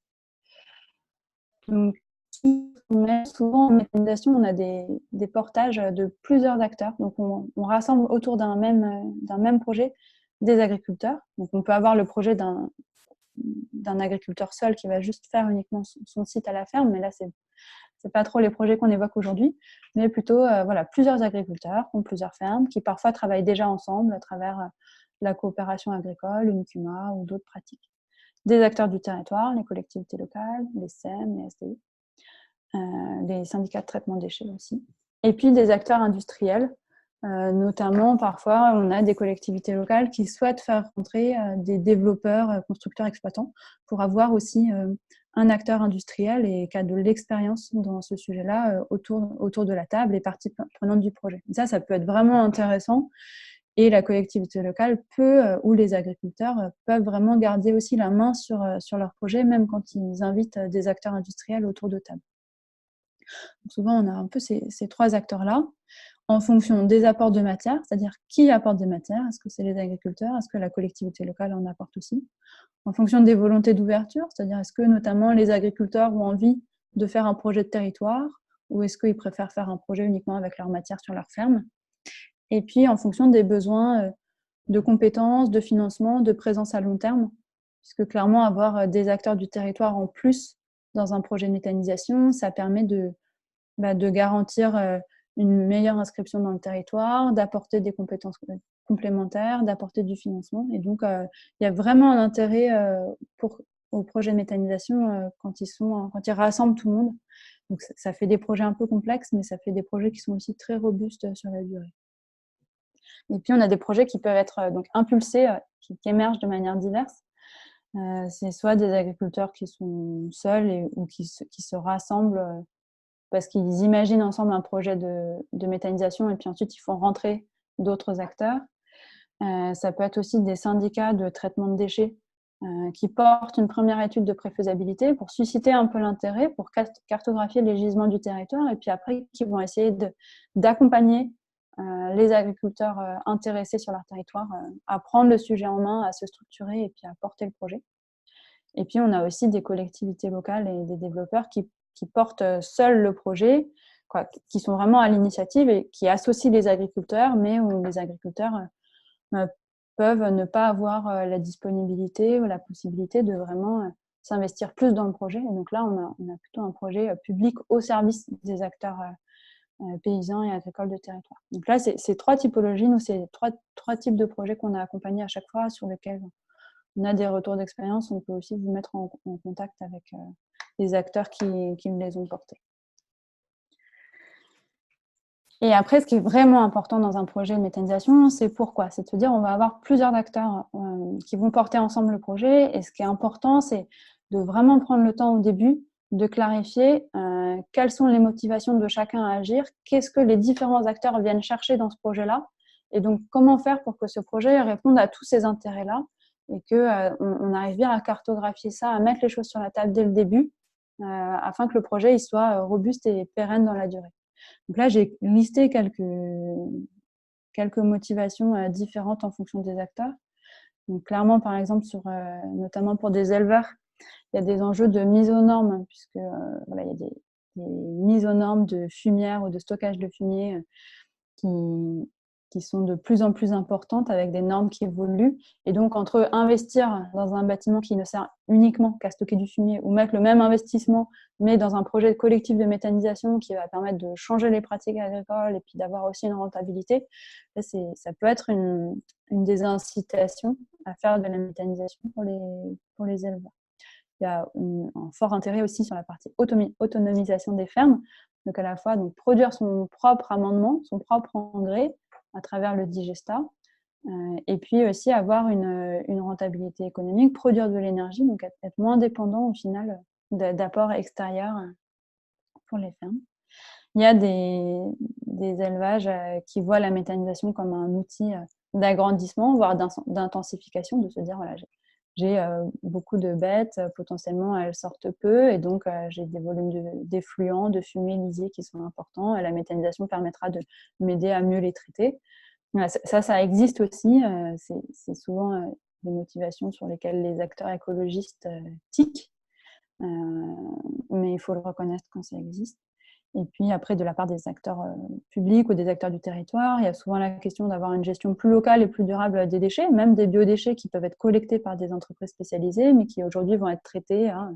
Donc, souvent en méthanisation, on a des portages de plusieurs acteurs. Donc, on rassemble autour d'un même projet des agriculteurs. Donc, on peut avoir le projet d'un agriculteur seul qui va juste faire uniquement son site à la ferme, mais là, c'est pas trop les projets qu'on évoque aujourd'hui, mais plutôt plusieurs agriculteurs qui ont plusieurs fermes, qui parfois travaillent déjà ensemble à travers la coopération agricole, une CUMA ou d'autres pratiques. Des acteurs du territoire, les collectivités locales, les SEM, les SDI. les syndicats de traitement des déchets aussi. Et puis des acteurs industriels, notamment parfois on a des collectivités locales qui souhaitent faire rentrer des développeurs, constructeurs, exploitants pour avoir aussi un acteur industriel et qui a de l'expérience dans ce sujet-là autour de la table et partie prenante du projet. Et ça peut être vraiment intéressant et la collectivité locale peut, ou les agriculteurs peuvent vraiment garder aussi la main sur leur projet, même quand ils invitent des acteurs industriels autour de table. Donc souvent, on a un peu ces trois acteurs-là en fonction des apports de matière, c'est-à-dire qui apporte des matières, est-ce que c'est les agriculteurs, est-ce que la collectivité locale en apporte aussi, en fonction des volontés d'ouverture, c'est-à-dire est-ce que notamment les agriculteurs ont envie de faire un projet de territoire ou est-ce qu'ils préfèrent faire un projet uniquement avec leur matière sur leur ferme, et puis en fonction des besoins de compétences, de financement, de présence à long terme, puisque clairement avoir des acteurs du territoire en plus dans un projet de méthanisation, ça permet de garantir une meilleure inscription dans le territoire, d'apporter des compétences complémentaires, d'apporter du financement. Et donc, il y a vraiment un intérêt au projet de méthanisation quand ils rassemblent tout le monde. Donc, ça fait des projets un peu complexes, mais ça fait des projets qui sont aussi très robustes sur la durée. Et puis, on a des projets qui peuvent être donc impulsés, qui émergent de manière diverse. C'est soit des agriculteurs qui sont seuls ou qui se rassemblent parce qu'ils imaginent ensemble un projet de méthanisation et puis ensuite ils font rentrer d'autres acteurs. Ça peut être aussi des syndicats de traitement de déchets qui portent une première étude de préfaisabilité pour susciter un peu l'intérêt, pour cartographier les gisements du territoire et puis après qui vont essayer d'accompagner les agriculteurs intéressés sur leur territoire à prendre le sujet en main, à se structurer et puis à porter le projet. Et puis on a aussi des collectivités locales et des développeurs qui portent seuls le projet, qui sont vraiment à l'initiative et qui associent les agriculteurs, mais où les agriculteurs peuvent ne pas avoir la disponibilité ou la possibilité de vraiment s'investir plus dans le projet. Et donc là, on a plutôt un projet public au service des acteurs paysans et agricoles de territoire. Donc là, c'est trois typologies, nous, c'est trois types de projets qu'on a accompagnés à chaque fois, sur lesquels on a des retours d'expérience. On peut aussi vous mettre en contact avec les acteurs qui les ont portés. Et après, ce qui est vraiment important dans un projet de méthanisation, c'est pourquoi. C'est de se dire, on va avoir plusieurs acteurs qui vont porter ensemble le projet. Et ce qui est important, c'est de vraiment prendre le temps au début de clarifier quelles sont les motivations de chacun à agir, qu'est-ce que les différents acteurs viennent chercher dans ce projet-là, et donc comment faire pour que ce projet réponde à tous ces intérêts-là, et qu'on arrive bien à cartographier ça, à mettre les choses sur la table dès le début, afin que le projet il soit robuste et pérenne dans la durée. Donc là, j'ai listé quelques motivations différentes en fonction des acteurs. Donc clairement, par exemple, notamment pour des éleveurs, il y a des enjeux de mise aux normes, puisque il y a des mises aux normes de fumière ou de stockage de fumier qui sont de plus en plus importantes avec des normes qui évoluent. Et donc, entre investir dans un bâtiment qui ne sert uniquement qu'à stocker du fumier ou mettre le même investissement, mais dans un projet collectif de méthanisation qui va permettre de changer les pratiques agricoles et puis d'avoir aussi une rentabilité, là, ça peut être une des incitations à faire de la méthanisation pour les éleveurs. Il y a un fort intérêt aussi sur la partie autonomisation des fermes, donc à la fois produire son propre amendement, son propre engrais à travers le digestat, et puis aussi avoir une rentabilité économique, produire de l'énergie, donc être moins dépendant au final d'apports extérieurs pour les fermes. Il y a des élevages qui voient la méthanisation comme un outil d'agrandissement, voire d'intensification, de se dire, voilà, j'ai beaucoup de bêtes, potentiellement elles sortent peu, et donc j'ai des volumes d'effluents, de fumée lisier qui sont importants, et la méthanisation permettra de m'aider à mieux les traiter. Voilà, ça existe aussi, c'est souvent des motivations sur lesquelles les acteurs écologistes tiquent, mais il faut le reconnaître quand ça existe. Et puis après, de la part des acteurs publics ou des acteurs du territoire, il y a souvent la question d'avoir une gestion plus locale et plus durable des déchets, même des biodéchets qui peuvent être collectés par des entreprises spécialisées, mais qui aujourd'hui vont être traités à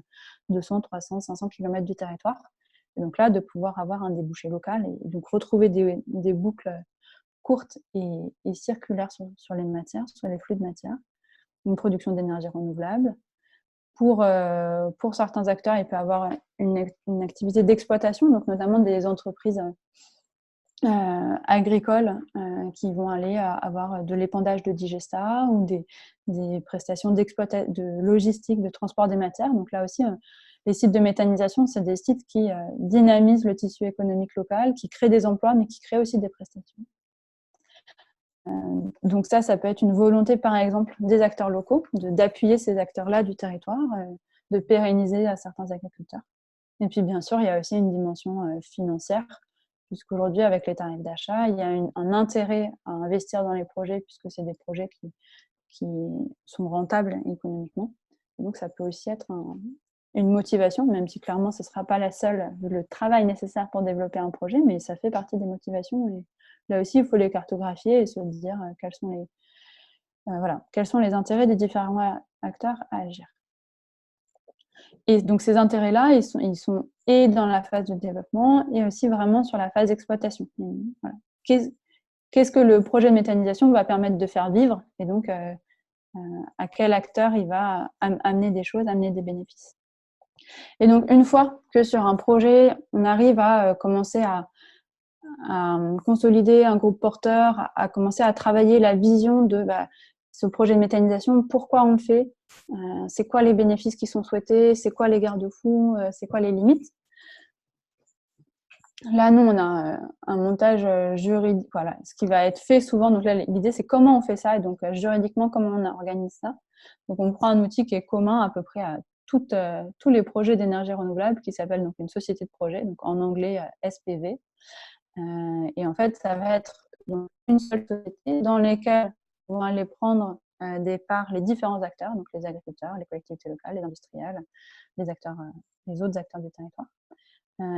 200, 300, 500 km du territoire. Et donc là, de pouvoir avoir un débouché local et donc retrouver des boucles courtes et circulaires sur les matières, sur les flux de matière, une production d'énergie renouvelable, pour certains acteurs, il peut y avoir une activité d'exploitation, donc notamment des entreprises agricoles qui vont aller avoir de l'épandage de digesta ou des prestations de logistique, de transport des matières. Donc là aussi, les sites de méthanisation, c'est des sites qui dynamisent le tissu économique local, qui créent des emplois, mais qui créent aussi des prestations. Donc ça peut être une volonté, par exemple, des acteurs locaux, d'appuyer ces acteurs-là du territoire, de pérenniser à certains agriculteurs. Et puis, bien sûr, il y a aussi une dimension financière, puisqu'aujourd'hui, avec les tarifs d'achat, il y a un intérêt à investir dans les projets, puisque c'est des projets qui sont rentables économiquement. Et donc, ça peut aussi être une motivation, même si clairement, ce ne sera pas le travail nécessaire pour développer un projet, mais ça fait partie des motivations. Et là aussi, il faut les cartographier et se dire quels sont les intérêts des différents acteurs à agir. Et donc, ces intérêts-là, ils sont et dans la phase de développement et aussi vraiment sur la phase d'exploitation. Voilà. Qu'est-ce que le projet de méthanisation va permettre de faire vivre et donc à quel acteur il va amener des choses, amener des bénéfices. Et donc, une fois que sur un projet, on arrive à commencer à consolider un groupe porteur, à commencer à travailler la vision de ce projet de méthanisation, pourquoi on le fait, c'est quoi les bénéfices qui sont souhaités, c'est quoi les garde-fous, c'est quoi les limites. Là, nous, on a un montage juridique, voilà, ce qui va être fait souvent. Donc là, l'idée, c'est comment on fait ça et donc juridiquement, comment on organise ça. Donc, on prend un outil qui est commun à peu près à tous les projets d'énergie renouvelable qui s'appelle donc une société de projet, donc en anglais SPV. Et en fait, ça va être donc une seule société dans laquelle vont aller prendre des parts les différents acteurs, donc les agriculteurs, les collectivités locales, les industriels, les autres acteurs du territoire.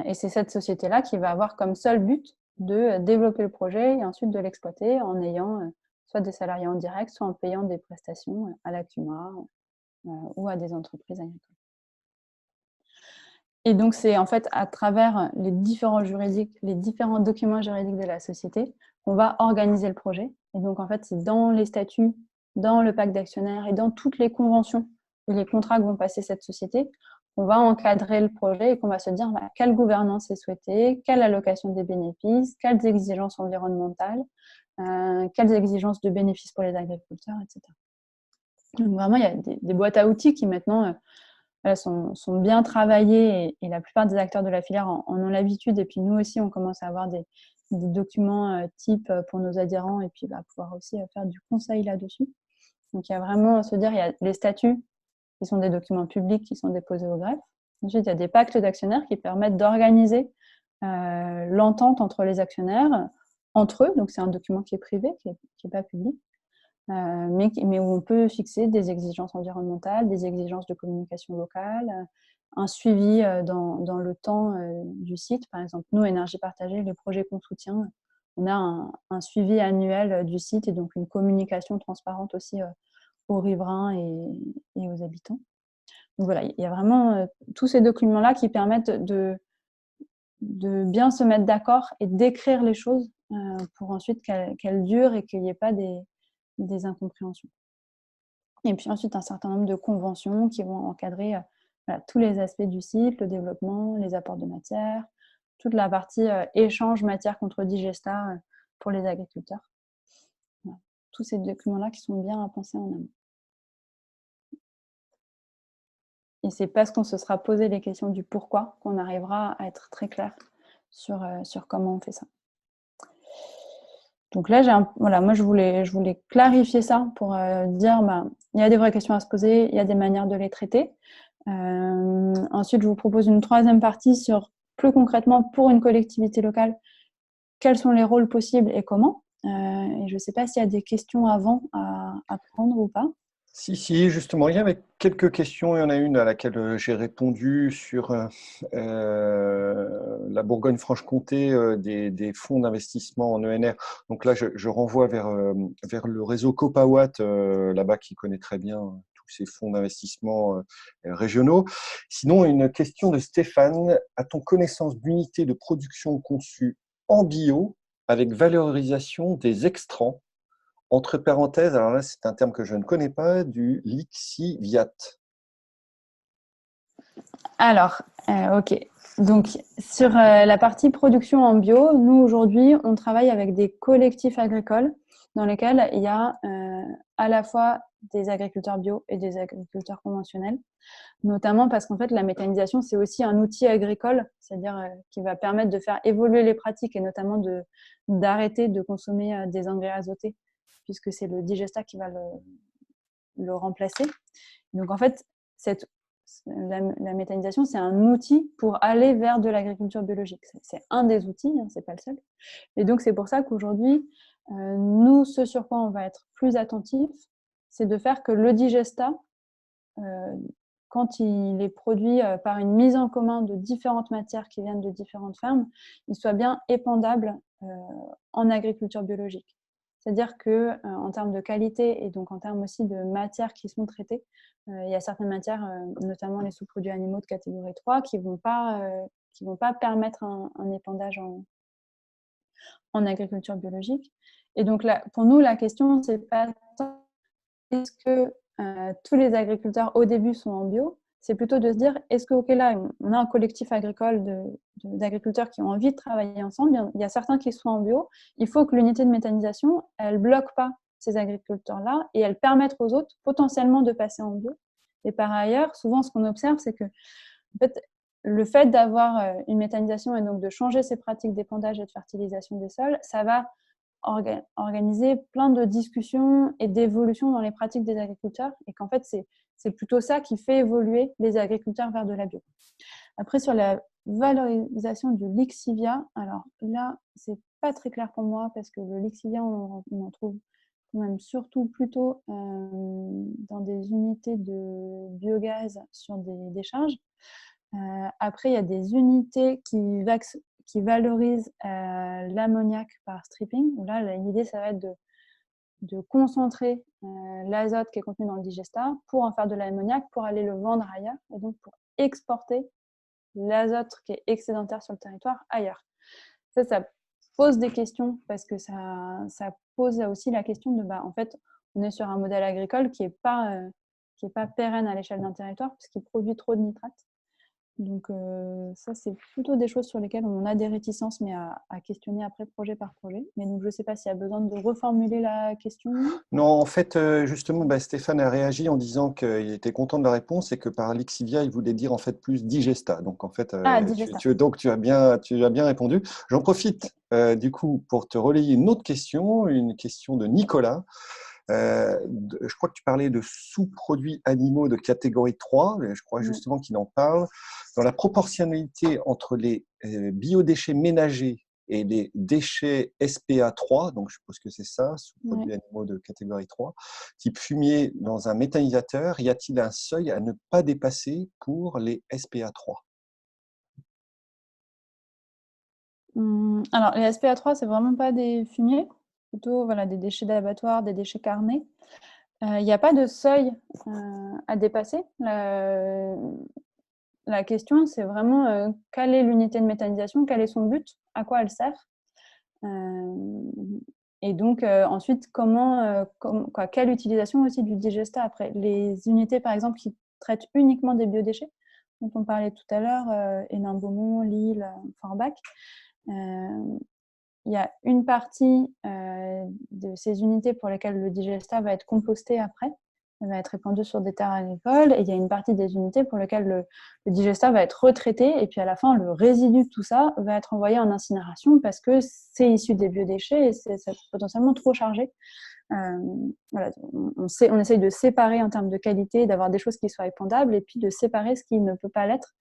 Et c'est cette société-là qui va avoir comme seul but de développer le projet et ensuite de l'exploiter en ayant soit des salariés en direct, soit en payant des prestations à la CUMA ou à des entreprises agricoles. Et donc, c'est en fait à travers les différents documents juridiques de la société qu'on va organiser le projet. Et donc, en fait, c'est dans les statuts, dans le pacte d'actionnaires et dans toutes les conventions et les contrats que vont passer cette société, on va encadrer le projet et qu'on va se dire quelle gouvernance est souhaitée, quelle allocation des bénéfices, quelles exigences environnementales, quelles exigences de bénéfices pour les agriculteurs, etc. Donc, vraiment, il y a des boîtes à outils qui maintenant sont bien travaillées et la plupart des acteurs de la filière en ont l'habitude. Et puis nous aussi, on commence à avoir des documents type pour nos adhérents et puis pouvoir aussi faire du conseil là-dessus. Donc, il y a vraiment à se dire, il y a les statuts qui sont des documents publics qui sont déposés au greffe. Ensuite, il y a des pactes d'actionnaires qui permettent d'organiser l'entente entre les actionnaires, entre eux. Donc, c'est un document qui est privé, qui n'est pas public. Mais où on peut fixer des exigences environnementales, des exigences de communication locale, un suivi dans le temps du site. Par exemple, nous, Énergie Partagée, les projets qu'on soutient, on a un suivi annuel du site et donc une communication transparente aussi aux riverains et aux habitants. Donc voilà, il y a vraiment tous ces documents-là qui permettent de bien se mettre d'accord et d'écrire les choses pour ensuite qu'elles durent et qu'il n'y ait pas des incompréhensions. Et puis ensuite, un certain nombre de conventions qui vont encadrer tous les aspects du site, le développement, les apports de matière, toute la partie échange matière contre digesta pour les agriculteurs. Voilà. Tous ces documents-là qui sont bien à penser en amont. Et c'est parce qu'on se sera posé les questions du pourquoi qu'on arrivera à être très clair sur comment on fait ça. Donc là, moi, je voulais clarifier ça pour dire, il y a des vraies questions à se poser, il y a des manières de les traiter. Ensuite, je vous propose une troisième partie sur, plus concrètement, pour une collectivité locale, quels sont les rôles possibles et comment. Et je ne sais pas s'il y a des questions avant à prendre ou pas. Si, justement, il y avait quelques questions. Il y en a une à laquelle j'ai répondu sur la Bourgogne-Franche-Comté, des fonds d'investissement en ENR. Donc là, je renvoie vers le réseau Copawatt, là-bas, qui connaît très bien tous ces fonds d'investissement régionaux. Sinon, une question de Stéphane. A-t-on connaissance d'unités de production conçues en bio avec valorisation des extrants? Entre parenthèses, alors là, c'est un terme que je ne connais pas, du lixiviat. Alors, ok. Donc, sur la partie production en bio, nous, aujourd'hui, on travaille avec des collectifs agricoles dans lesquels il y a à la fois des agriculteurs bio et des agriculteurs conventionnels, notamment parce qu'en fait, la méthanisation, c'est aussi un outil agricole, c'est-à-dire qui va permettre de faire évoluer les pratiques et notamment d'arrêter de consommer des engrais azotés, puisque c'est le digesta qui va le remplacer. Donc, en fait, la méthanisation, c'est un outil pour aller vers de l'agriculture biologique. C'est un des outils, hein, c'est pas le seul. Et donc, c'est pour ça qu'aujourd'hui, nous, ce sur quoi on va être plus attentif, c'est de faire que le digesta, quand il est produit par une mise en commun de différentes matières qui viennent de différentes fermes, il soit bien épandable en agriculture biologique. C'est-à-dire qu'en termes de qualité et donc en termes aussi de matières qui sont traitées, il y a certaines matières, notamment les sous-produits animaux de catégorie 3, qui ne vont pas permettre un épandage en agriculture biologique. Et donc là, pour nous, la question, c'est pas tant est-ce que tous les agriculteurs au début sont en bio, c'est plutôt de se dire, est-ce que, ok, là, on a un collectif agricole d'agriculteurs qui ont envie de travailler ensemble, il y a certains qui sont en bio, il faut que l'unité de méthanisation, elle ne bloque pas ces agriculteurs-là et elle permette aux autres potentiellement de passer en bio. Et par ailleurs, souvent, ce qu'on observe, c'est que en fait, le fait d'avoir une méthanisation et donc de changer ces pratiques d'épandage et de fertilisation des sols, ça va organiser plein de discussions et d'évolutions dans les pratiques des agriculteurs et qu'en fait, c'est plutôt ça qui fait évoluer les agriculteurs vers de la bio. Après, sur la valorisation du Lixivia, alors là, c'est pas très clair pour moi parce que le Lixivia, on en trouve quand même surtout plutôt dans des unités de biogaz sur des décharges. Après, il y a des unités qui valorisent l'ammoniac par stripping, où là, l'idée, ça va être de concentrer l'azote qui est contenu dans le digesta pour en faire de l'ammoniac, pour aller le vendre ailleurs, et donc pour exporter l'azote qui est excédentaire sur le territoire ailleurs. Ça pose des questions, parce que ça pose aussi la question de, en fait, on est sur un modèle agricole qui n'est pas pérenne à l'échelle d'un territoire, puisqu'il produit trop de nitrates. Donc ça, c'est plutôt des choses sur lesquelles on a des réticences, mais à questionner après projet par projet. Mais donc, je ne sais pas s'il y a besoin de reformuler la question. Non, en fait, justement, Stéphane a réagi en disant qu'il était content de la réponse et que par Lixivia, il voulait dire en fait plus digesta. Donc, en fait, digesta. tu as bien répondu. J'en profite du coup pour te relayer une autre question, une question de Nicolas. Je crois que tu parlais de sous-produits animaux de catégorie 3, je crois justement qu'il en parle. Dans la proportionnalité entre les biodéchets ménagers et les déchets SPA3, donc je suppose que c'est ça, sous-produits animaux de catégorie 3, type fumier dans un méthanisateur, y a-t-il un seuil à ne pas dépasser pour les SPA3 ? Alors, les SPA3, c'est vraiment pas des fumiers, plutôt des déchets d'abattoir, des déchets carnés. Il n'y a pas de seuil à dépasser. La question, c'est vraiment quelle est l'unité de méthanisation, quel est son but, à quoi elle sert. Et donc, ensuite, quelle utilisation aussi du digesta après. Les unités, par exemple, qui traitent uniquement des biodéchets, dont on parlait tout à l'heure, Hénin-Beaumont, Lille, Forbach, il y a une partie de ces unités pour lesquelles le digesta va être composté après, va être répandu sur des terres agricoles, et il y a une partie des unités pour lesquelles le digesta va être retraité, et puis à la fin, le résidu de tout ça va être envoyé en incinération parce que c'est issu des biodéchets et c'est potentiellement trop chargé. On essaye de séparer en termes de qualité, d'avoir des choses qui soient épandables, et puis de séparer ce qui ne peut pas l'être,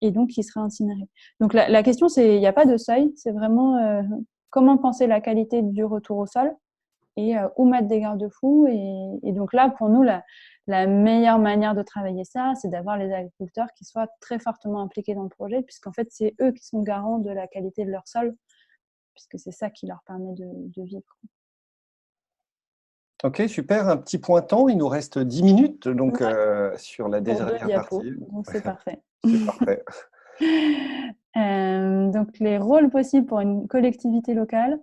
et donc qui sera incinéré. Donc la question, c'est, il n'y a pas de seuil, c'est vraiment comment penser la qualité du retour au sol et où mettre des garde-fous. Et donc là, pour nous, la meilleure manière de travailler ça, c'est d'avoir les agriculteurs qui soient très fortement impliqués dans le projet, puisqu'en fait, c'est eux qui sont garants de la qualité de leur sol, puisque c'est ça qui leur permet de vivre. Ok, super. Un petit point temps. Il nous reste 10 minutes donc, sur la dernière partie. Donc, c'est parfait. C'est parfait. Donc, les rôles possibles pour une collectivité locale.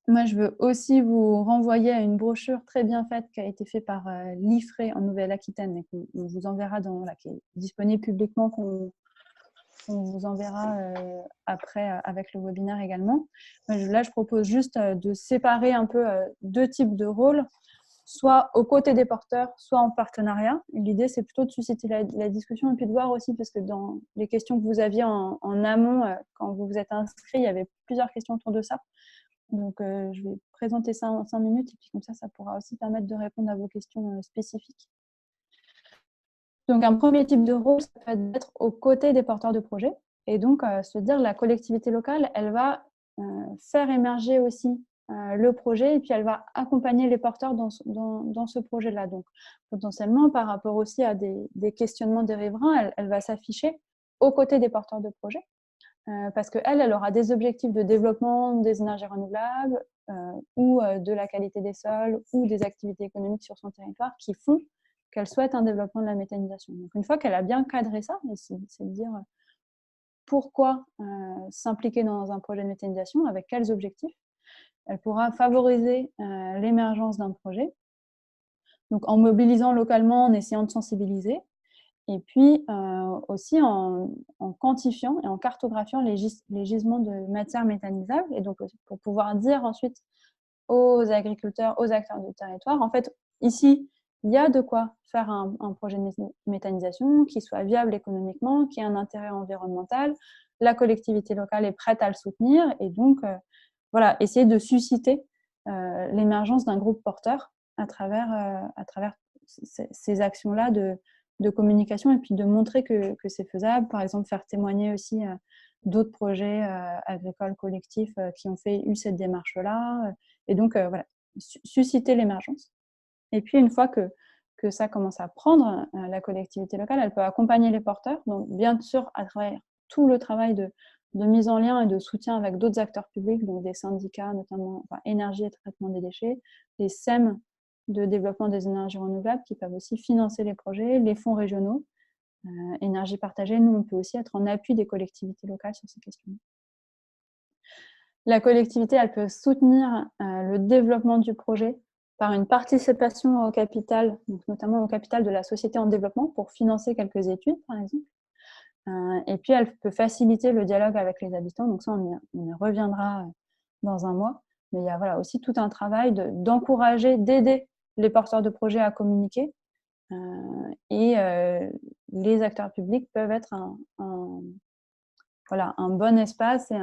moi, je veux aussi vous renvoyer à une brochure très bien faite qui a été faite par l'IFRE en Nouvelle-Aquitaine et qu'on vous enverra qui est disponible publiquement, qu'on vous enverra après avec le webinaire également. Là, je propose juste de séparer un peu deux types de rôles, soit aux côtés des porteurs, soit en partenariat. L'idée, c'est plutôt de susciter la discussion et puis de voir aussi, parce que dans les questions que vous aviez en amont, quand vous vous êtes inscrit, il y avait plusieurs questions autour de ça. Donc, je vais présenter ça en 5 minutes et puis comme ça pourra aussi permettre de répondre à vos questions spécifiques. Donc, un premier type de rôle, ça peut être d'être aux côtés des porteurs de projets et donc se dire la collectivité locale, elle va faire émerger aussi le projet et puis elle va accompagner les porteurs dans ce projet-là. Donc, potentiellement, par rapport aussi à des questionnements des riverains, elle va s'afficher aux côtés des porteurs de projets. Parce qu'elle aura des objectifs de développement des énergies renouvelables ou de la qualité des sols ou des activités économiques sur son territoire qui font qu'elle souhaite un développement de la méthanisation. Donc, une fois qu'elle a bien cadré ça, c'est de dire pourquoi s'impliquer dans un projet de méthanisation, avec quels objectifs, elle pourra favoriser l'émergence d'un projet, donc en mobilisant localement, en essayant de sensibiliser, et puis aussi en quantifiant et en cartographiant les gisements de matières méthanisables, et donc pour pouvoir dire ensuite aux agriculteurs, aux acteurs du territoire, en fait, ici, il y a de quoi faire un projet de méthanisation qui soit viable économiquement, qui ait un intérêt environnemental, la collectivité locale est prête à le soutenir, et donc, voilà, essayer de susciter l'émergence d'un groupe porteur à travers ces actions-là de communication et puis de montrer que c'est faisable. Par exemple, faire témoigner aussi d'autres projets agricoles collectifs qui ont eu cette démarche-là. Et donc, voilà, susciter l'émergence. Et puis, une fois que ça commence à prendre, la collectivité locale, elle peut accompagner les porteurs. Donc, bien sûr, à travers tout le travail de mise en lien et de soutien avec d'autres acteurs publics, donc des syndicats, notamment énergie et traitement des déchets, les SEM de développement des énergies renouvelables qui peuvent aussi financer les projets, les fonds régionaux, énergie partagée. Nous, on peut aussi être en appui des collectivités locales sur ces questions. La collectivité, elle peut soutenir le développement du projet par une participation au capital, donc notamment au capital de la société en développement pour financer quelques études, par exemple. Et puis, elle peut faciliter le dialogue avec les habitants. Donc ça, on y reviendra dans un mois. Mais il y a aussi tout un travail d'encourager, d'aider les porteurs de projets à communiquer. Et les acteurs publics peuvent être un bon espace et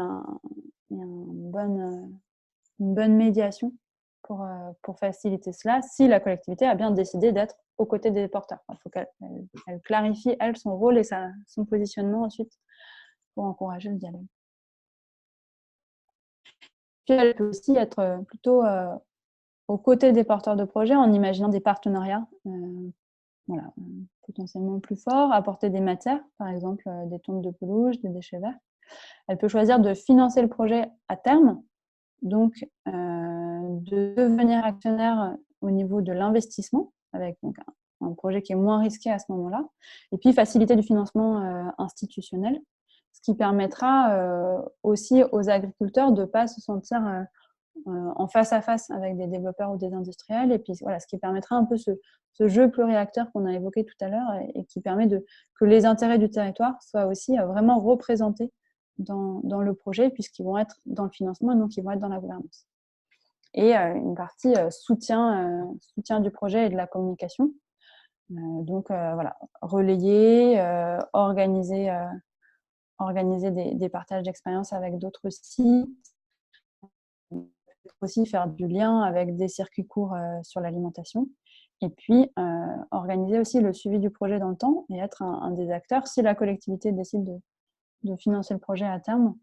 une bonne médiation pour faciliter cela, si la collectivité a bien décidé d'être aux côtés des porteurs. Il faut qu'elle clarifie, elle, son rôle et son positionnement ensuite pour encourager le dialogue. Puis elle peut aussi être plutôt aux côtés des porteurs de projets en imaginant des partenariats potentiellement plus forts, apporter des matières, par exemple des tontes de pelouse, des déchets verts. Elle peut choisir de financer le projet à terme, donc de devenir actionnaire au niveau de l'investissement, avec donc un projet qui est moins risqué à ce moment-là, et puis faciliter du financement institutionnel, ce qui permettra aussi aux agriculteurs de ne pas se sentir en face à face avec des développeurs ou des industriels, et puis ce qui permettra un peu ce jeu pluriacteur qu'on a évoqué tout à l'heure et qui permet que les intérêts du territoire soient aussi vraiment représentés dans le projet, puisqu'ils vont être dans le financement et donc ils vont être dans la gouvernance. Et une partie soutien du projet et de la communication. Donc relayer, organiser des partages d'expériences avec d'autres sites, aussi faire du lien avec des circuits courts sur l'alimentation, et puis organiser aussi le suivi du projet dans le temps et être un des acteurs si la collectivité décide de financer le projet à terme,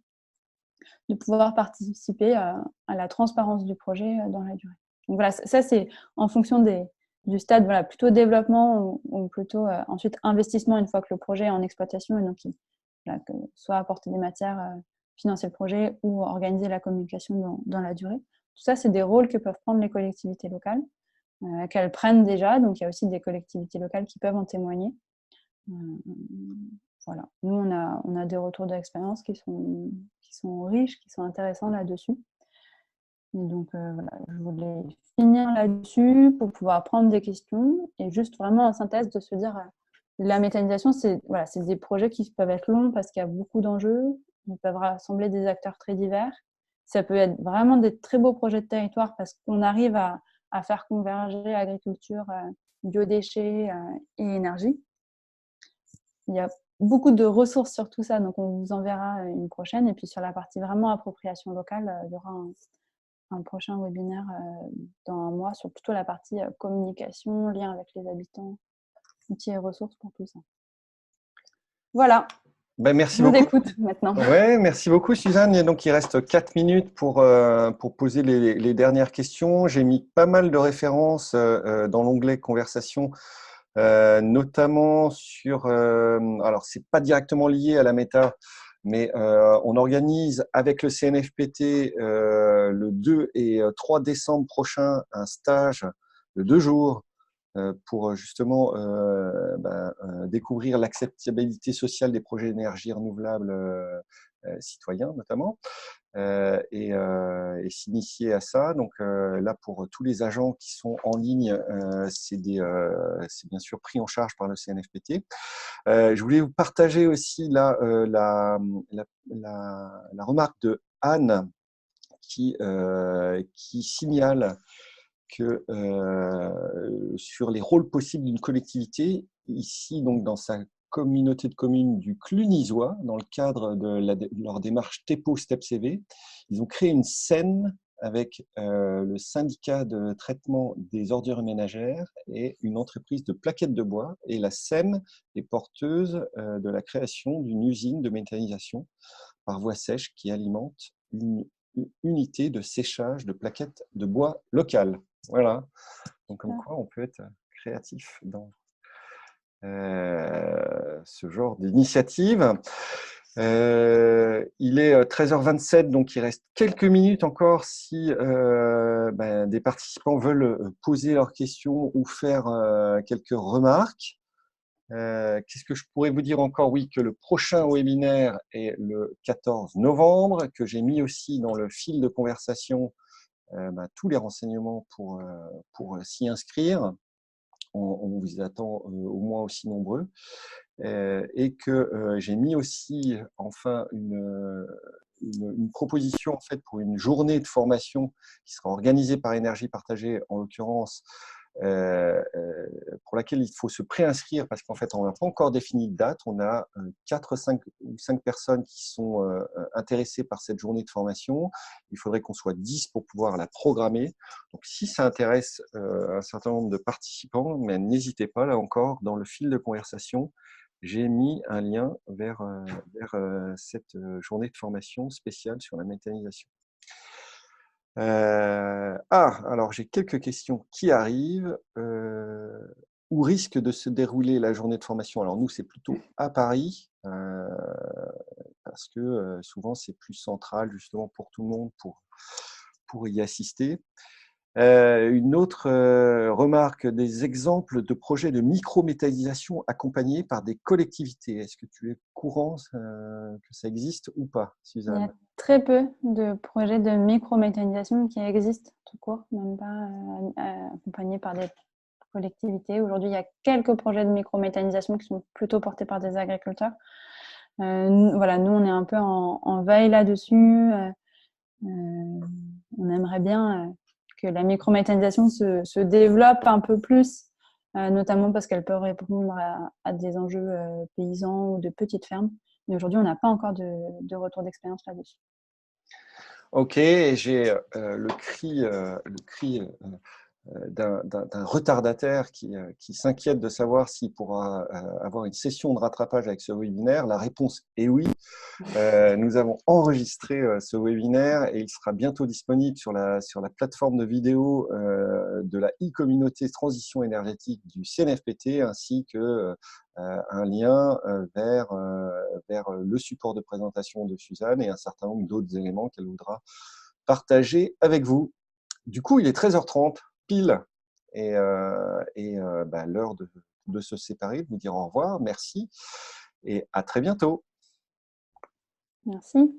de pouvoir participer à la transparence du projet dans la durée. Donc voilà, ça c'est en fonction du stade plutôt développement ou plutôt ensuite investissement une fois que le projet est en exploitation, et donc que soit apporter des matières, financer le projet ou organiser la communication dans la durée. Tout ça, c'est des rôles que peuvent prendre les collectivités locales, qu'elles prennent déjà. Donc il y a aussi des collectivités locales qui peuvent en témoigner. Voilà. Nous, on a des retours d'expérience qui sont riches, qui sont intéressants là-dessus. Et donc, voilà, je voulais finir là-dessus pour pouvoir prendre des questions et juste vraiment en synthèse de se dire la méthanisation, c'est voilà, des projets qui peuvent être longs parce qu'il y a beaucoup d'enjeux. Ils peuvent rassembler des acteurs très divers. Ça peut être vraiment des très beaux projets de territoire parce qu'on arrive à faire converger agriculture, biodéchets et énergie. Il y a beaucoup de ressources sur tout ça, donc on vous enverra une prochaine. Et puis sur la partie vraiment appropriation locale, il y aura un prochain webinaire dans un mois sur plutôt la partie communication, lien avec les habitants, outils et ressources pour tout ça. Voilà. Ben, merci Je vous beaucoup. écoute maintenant. Ouais, merci beaucoup Suzanne. Et donc il reste 4 minutes pour poser les dernières questions. J'ai mis pas mal de références dans l'onglet conversation, notamment sur, alors c'est pas directement lié à la méta, mais on organise avec le CNFPT le 2 et 3 décembre prochain un stage de 2 jours pour justement découvrir l'acceptabilité sociale des projets d'énergie renouvelable citoyens notamment, et s'initier à ça. Donc là, pour tous les agents qui sont en ligne, c'est bien sûr pris en charge par le CNFPT. Je voulais vous partager aussi la remarque de Anne qui signale que sur les rôles possibles d'une collectivité, ici donc dans sa communauté de communes du Clunisois, dans le cadre de leur démarche TEPO STEP CV, ils ont créé une SEM avec le syndicat de traitement des ordures ménagères et une entreprise de plaquettes de bois. Et la SEM est porteuse de la création d'une usine de méthanisation par voie sèche qui alimente une unité de séchage de plaquettes de bois locales. Voilà. Donc, comme quoi, on peut être créatif dans ce genre d'initiative. Il est 13h27, donc il reste quelques minutes encore si des participants veulent poser leurs questions ou faire quelques remarques. Qu'est-ce que je pourrais vous dire encore? Oui, que le prochain webinaire est le 14 novembre, que j'ai mis aussi dans le fil de conversation tous les renseignements pour s'y inscrire. On vous attend au moins aussi nombreux. Et que j'ai mis aussi enfin une proposition en fait pour une journée de formation qui sera organisée par Énergie Partagée en l'occurrence, pour laquelle il faut se préinscrire parce qu'en fait on n'a pas encore défini de date. On a 4, 5 ou 5 personnes qui sont intéressées par cette journée de formation. Il faudrait qu'on soit 10 pour pouvoir la programmer. Donc si ça intéresse un certain nombre de participants, mais n'hésitez pas, là encore, dans le fil de conversation, j'ai mis un lien vers cette journée de formation spéciale sur la méthanisation. Alors j'ai quelques questions qui arrivent. Où risque de se dérouler la journée de formation? Alors nous, c'est plutôt à Paris, parce que souvent c'est plus central justement pour tout le monde pour y assister. Une autre remarque, des exemples de projets de micro-méthanisation accompagnés par des collectivités. Est-ce que tu es courant que ça existe ou pas, Il y Suzanne? a très peu de projets de micro-méthanisation qui existent tout court, même pas accompagnés par des collectivités. Aujourd'hui, il y a quelques projets de micro-méthanisation qui sont plutôt portés par des agriculteurs. Voilà, nous, on est un peu en veille là-dessus. On aimerait bien que la microméthanisation se développe un peu plus, notamment parce qu'elle peut répondre à des enjeux paysans ou de petites fermes. Mais aujourd'hui, on n'a pas encore de retour d'expérience là-dessus. Ok, j'ai le cri d'un retardataire qui s'inquiète de savoir s'il pourra avoir une session de rattrapage avec ce webinaire. La réponse est oui. Nous avons enregistré ce webinaire et il sera bientôt disponible sur la plateforme de vidéo de la e-communauté transition énergétique du CNFPT ainsi que un lien vers le support de présentation de Suzanne et un certain nombre d'autres éléments qu'elle voudra partager avec vous. Du coup, il est 13h30 pile et l'heure de se séparer, de vous dire au revoir, merci et à très bientôt. Merci.